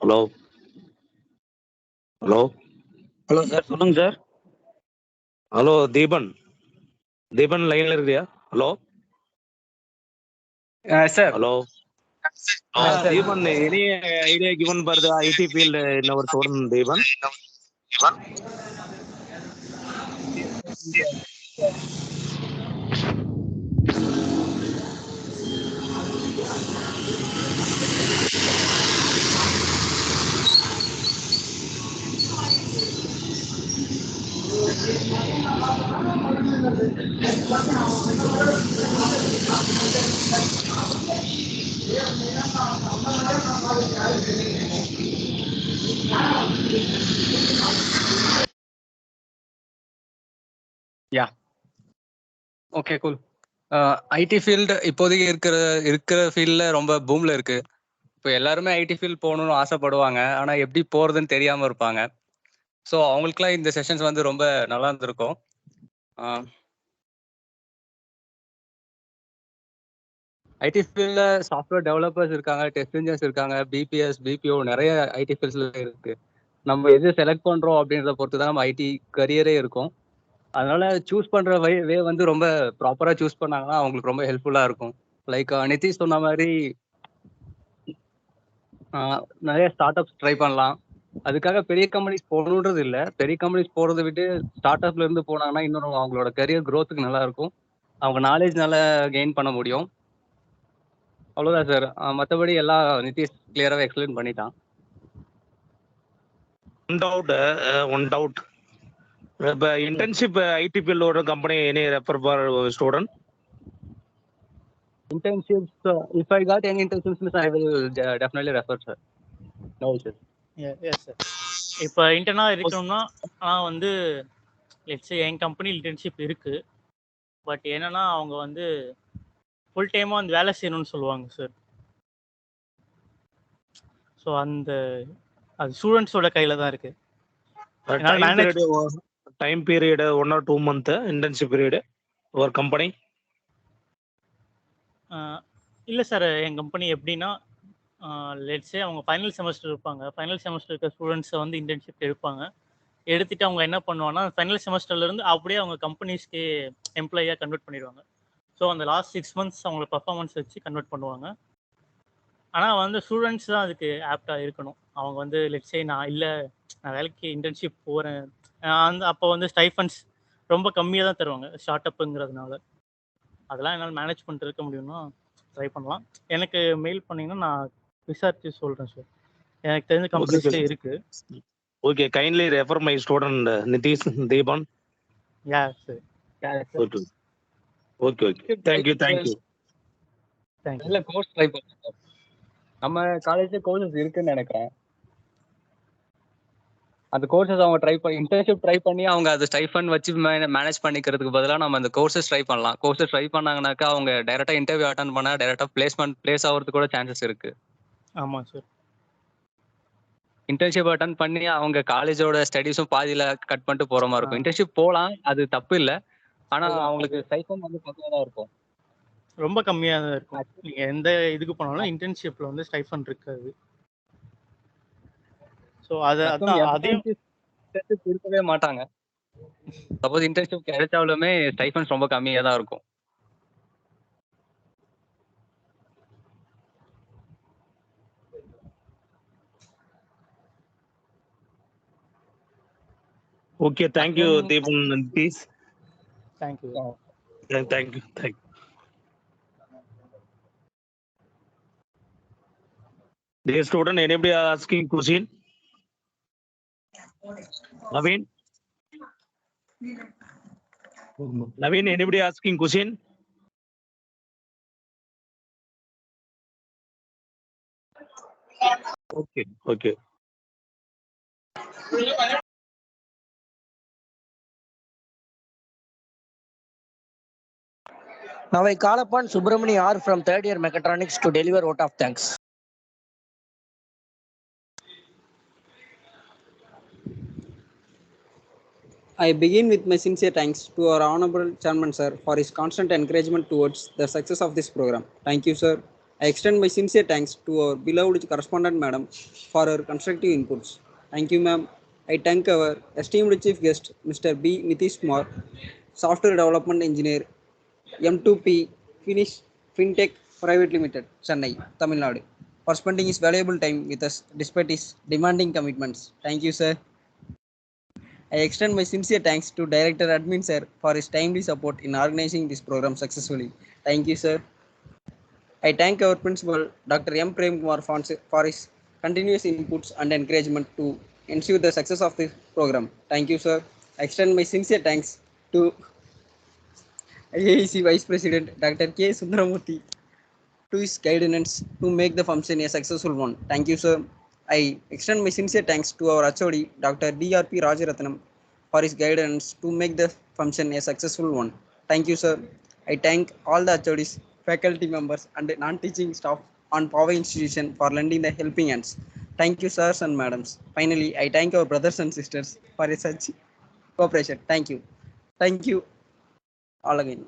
Hello hello hello sir, சொல்லுங்க sir. Hello Deepan லைன்ல இருக்கியா? Hello sir. Hello Deepan, any idea given by the IT field in our student Deepan? Yeah. Okay cool. IT field இப்போதைக்கு இருக்கிற ஃபீல்டில் ரொம்ப பூமில் இருக்குது. இப்போ எல்லாருமே ஐடி ஃபீல்டு போகணுன்னு ஆசைப்படுவாங்க, ஆனால் எப்படி போகிறதுன்னு தெரியாமல் இருப்பாங்க. ஸோ அவங்களுக்குலாம் இந்த செஷன்ஸ் வந்து ரொம்ப நல்லா இருந்திருக்கும். ஐடி ஃபீல்டில் சாஃப்ட்வேர் டெவலப்பர்ஸ் இருக்காங்க, டெஸ்ட் இன்ஜினியர்ஸ் இருக்காங்க, பிபிஎஸ், பிபிஓ நிறைய ஐடி ஃபீல்ட்ஸில் இருக்குது. நம்ம எது செலக்ட் பண்ணுறோம் அப்படின்றத பொறுத்து தான் நம்ம ஐடி கரியரே இருக்கும். அதனால சூஸ் பண்ற வே வந்து ரொம்ப ப்ராப்பரா சூஸ் பண்ணாங்கன்னா அவங்களுக்கு ரொம்ப ஹெல்ப்ஃபுல்லா இருக்கும். லைக் நிதிஷ் சொன்ன மாதிரி நிறைய ஸ்டார்ட் அப்ஸ் ட்ரை பண்ணலாம். அதுக்காக பெரிய கம்பெனிஸ் போகணுன்றது இல்லை. பெரிய கம்பெனிஸ் போகிறத விட்டு ஸ்டார்ட் அப்ல இருந்து போனாங்கன்னா இன்னும் அவங்களோட கரியர் க்ரோத்துக்கு நல்லா இருக்கும். அவங்க நாலேஜ் நல்லா கெயின் பண்ண முடியும். அவ்வளோதான் சார். மற்றபடி எல்லாம் நிதிஷ் கிளியராகவே எக்ஸ்பிளைன் பண்ணிட்டான். ஒன் டவுட் இப்போ இன்டர்ன்ஷிப் ஐடி ஃபீல்டோட company any refer for student? Internships, if I got any internships, I will definitely refer, sir. No issues. Yes, sir. இப்போ இன்டர்னாக இருக்கணும்னா ஆனால் வந்து லெட்ஸ் என் கம்பெனி இன்டர்ன்ஷிப் இருக்குது. பட் என்னன்னா அவங்க வந்து ஃபுல் டைமாக வந்து வேலை செய்யணும்னு சொல்லுவாங்க சார். ஸோ அது ஸ்டூடெண்ட்ஸோட கையில் தான் இருக்குது. Time period 1 or 2 month internship period ஒரு கம்பெனி? இல்லை சார், என் கம்பெனி எப்படின்னா லெட்ஸே அவங்க ஃபைனல் செமஸ்டர் இருப்பாங்க. ஃபைனல் செமஸ்டர் இருக்க ஸ்டூடெண்ட்ஸை வந்து இன்டர்ன்ஷிப் எடுப்பாங்க. எடுத்துகிட்டு அவங்க என்ன பண்ணுவாங்கன்னா ஃபைனல் செமஸ்டர்லேருந்து அப்படியே அவங்க கம்பெனிஸ்க்கு எம்ப்ளாயியாக கன்வெர்ட் பண்ணிடுவாங்க. ஸோ அந்த லாஸ்ட் 6 months அவங்களோட பர்ஃபார்மன்ஸ் வச்சு கன்வெர்ட் பண்ணுவாங்க. ஆனால் வந்து ஸ்டூடெண்ட்ஸ் தான் அதுக்கு ஆப்டாக இருக்கணும். அவங்க வந்து லெட்ஸே நான் வேலைக்கு இன்டர்ன்ஷிப் போகிறேன் அப்போ வந்து ஸ்டைஃபண்ட்ஸ் ரொம்ப கம்மியாக தான் தருவாங்க ஸ்டார்ட் அப்புங்கிறதுனால. அதெல்லாம் என்னால் மேனேஜ் பண்ணிட்டு இருக்க முடியும்னா ட்ரை பண்ணலாம். எனக்கு மெயில் பண்ணிங்கன்னா நான் விசாரிச்சு சொல்கிறேன் சார். எனக்கு தெரிஞ்ச கம்பெனிஸ்லேயே இருக்குது. Okay, kindly refer my student Nitish Deepan. Yeah sir. Okay okay okay, thank you. நல்ல கோர்ஸ் ட்ரை பண்ணுங்க. நம்ம காலேஜ்ல கோர்சஸ் இருக்குன்னு நினைக்கிறேன். அந்த கோர்சஸ் அவங்க இன்டர்ன்ஷிப் ட்ரை பண்ணி அவங்க அது ஸ்டைஃபண்ட் வச்சு மேனேஜ் பண்ணிக்கிறதுக்கு பதிலாக நம்ம அந்த கோர்சஸ் ட்ரை பண்ணலாம். கோர்சஸ் ட்ரை பண்ணாங்கனாக்கா அவங்க டைரக்டா இன்டர்வியூ அட்டன் பண்ணா டைரக்டா பிளேஸ் ஆகிறதுக்கு கூட சான்சஸ் இருக்கு. ஆமா சார். இன்டர்ன்ஷிப் அட்டன் பண்ணி அவங்க காலேஜோட ஸ்டடீஸும் பாதியில கட் பண்ணிட்டு போற மாதிரி இருக்கும். இன்டர்ன்ஷிப் போகலாம், அது தப்பு இல்லை. ஆனா அவங்களுக்கு ஸ்டைஃபண்ட் வந்து கம்மியா தான் இருக்கும். ரொம்ப கம்மியா தான் இருக்கும். நீங்க எந்த இதுக்கு போனாலும் இன்டர்ன்ஷிப்ல வந்து ஸ்டைஃபண்ட் இருக்காது. ஸோ அதையும் கொடுக்கவே மாட்டாங்க. சப்போஸ் இன்டர்ன்ஷிப் கிடைச்சாலுமே ஸ்டைஃபண்ட்ஸ் ரொம்ப கம்மியா தான் இருக்கும். Okay, thank you, Deepan and peace. Thank you. Thank you. Dear student, anybody asking question? Naveen, anybody asking question? Okay. Now I call upon Subramani R from third year mechatronics to deliver vote of thanks. I begin with my sincere thanks to our Honorable Chairman Sir for his constant encouragement towards the success of this program. Thank you, sir. I extend my sincere thanks to our beloved correspondent Madam for her constructive inputs. Thank you, ma'am. I thank our esteemed chief guest, Mr. B. Nitish Kumar, Software Development Engineer, M2P FinTech Private Limited, Chennai, Tamil Nadu, for spending his valuable time with us despite his demanding commitments. Thank you, sir. I extend my sincere thanks to Director Admin Sir for his timely support in organizing this program successfully. Thank you, sir. I thank our Principal, Dr. M. Prem Kumar, for his continuous inputs and encouragement to ensure the success of this program. Thank you, sir. I extend my sincere thanks to IIC Vice President, Dr. K. Sundaramurthy, to his guidance to make the function a successful one. Thank you, sir. I extend my sincere thanks to our HOD, Dr. D.R.P. Rajaratnam, for his guidance to make the function a successful one. Thank you, sir. I thank all the HODs, faculty members, and non-teaching staff on Power Institution for lending the helping hands. Thank you, sirs and madams. Finally, I thank our brothers and sisters for such cooperation. Thank you. Thank you all again.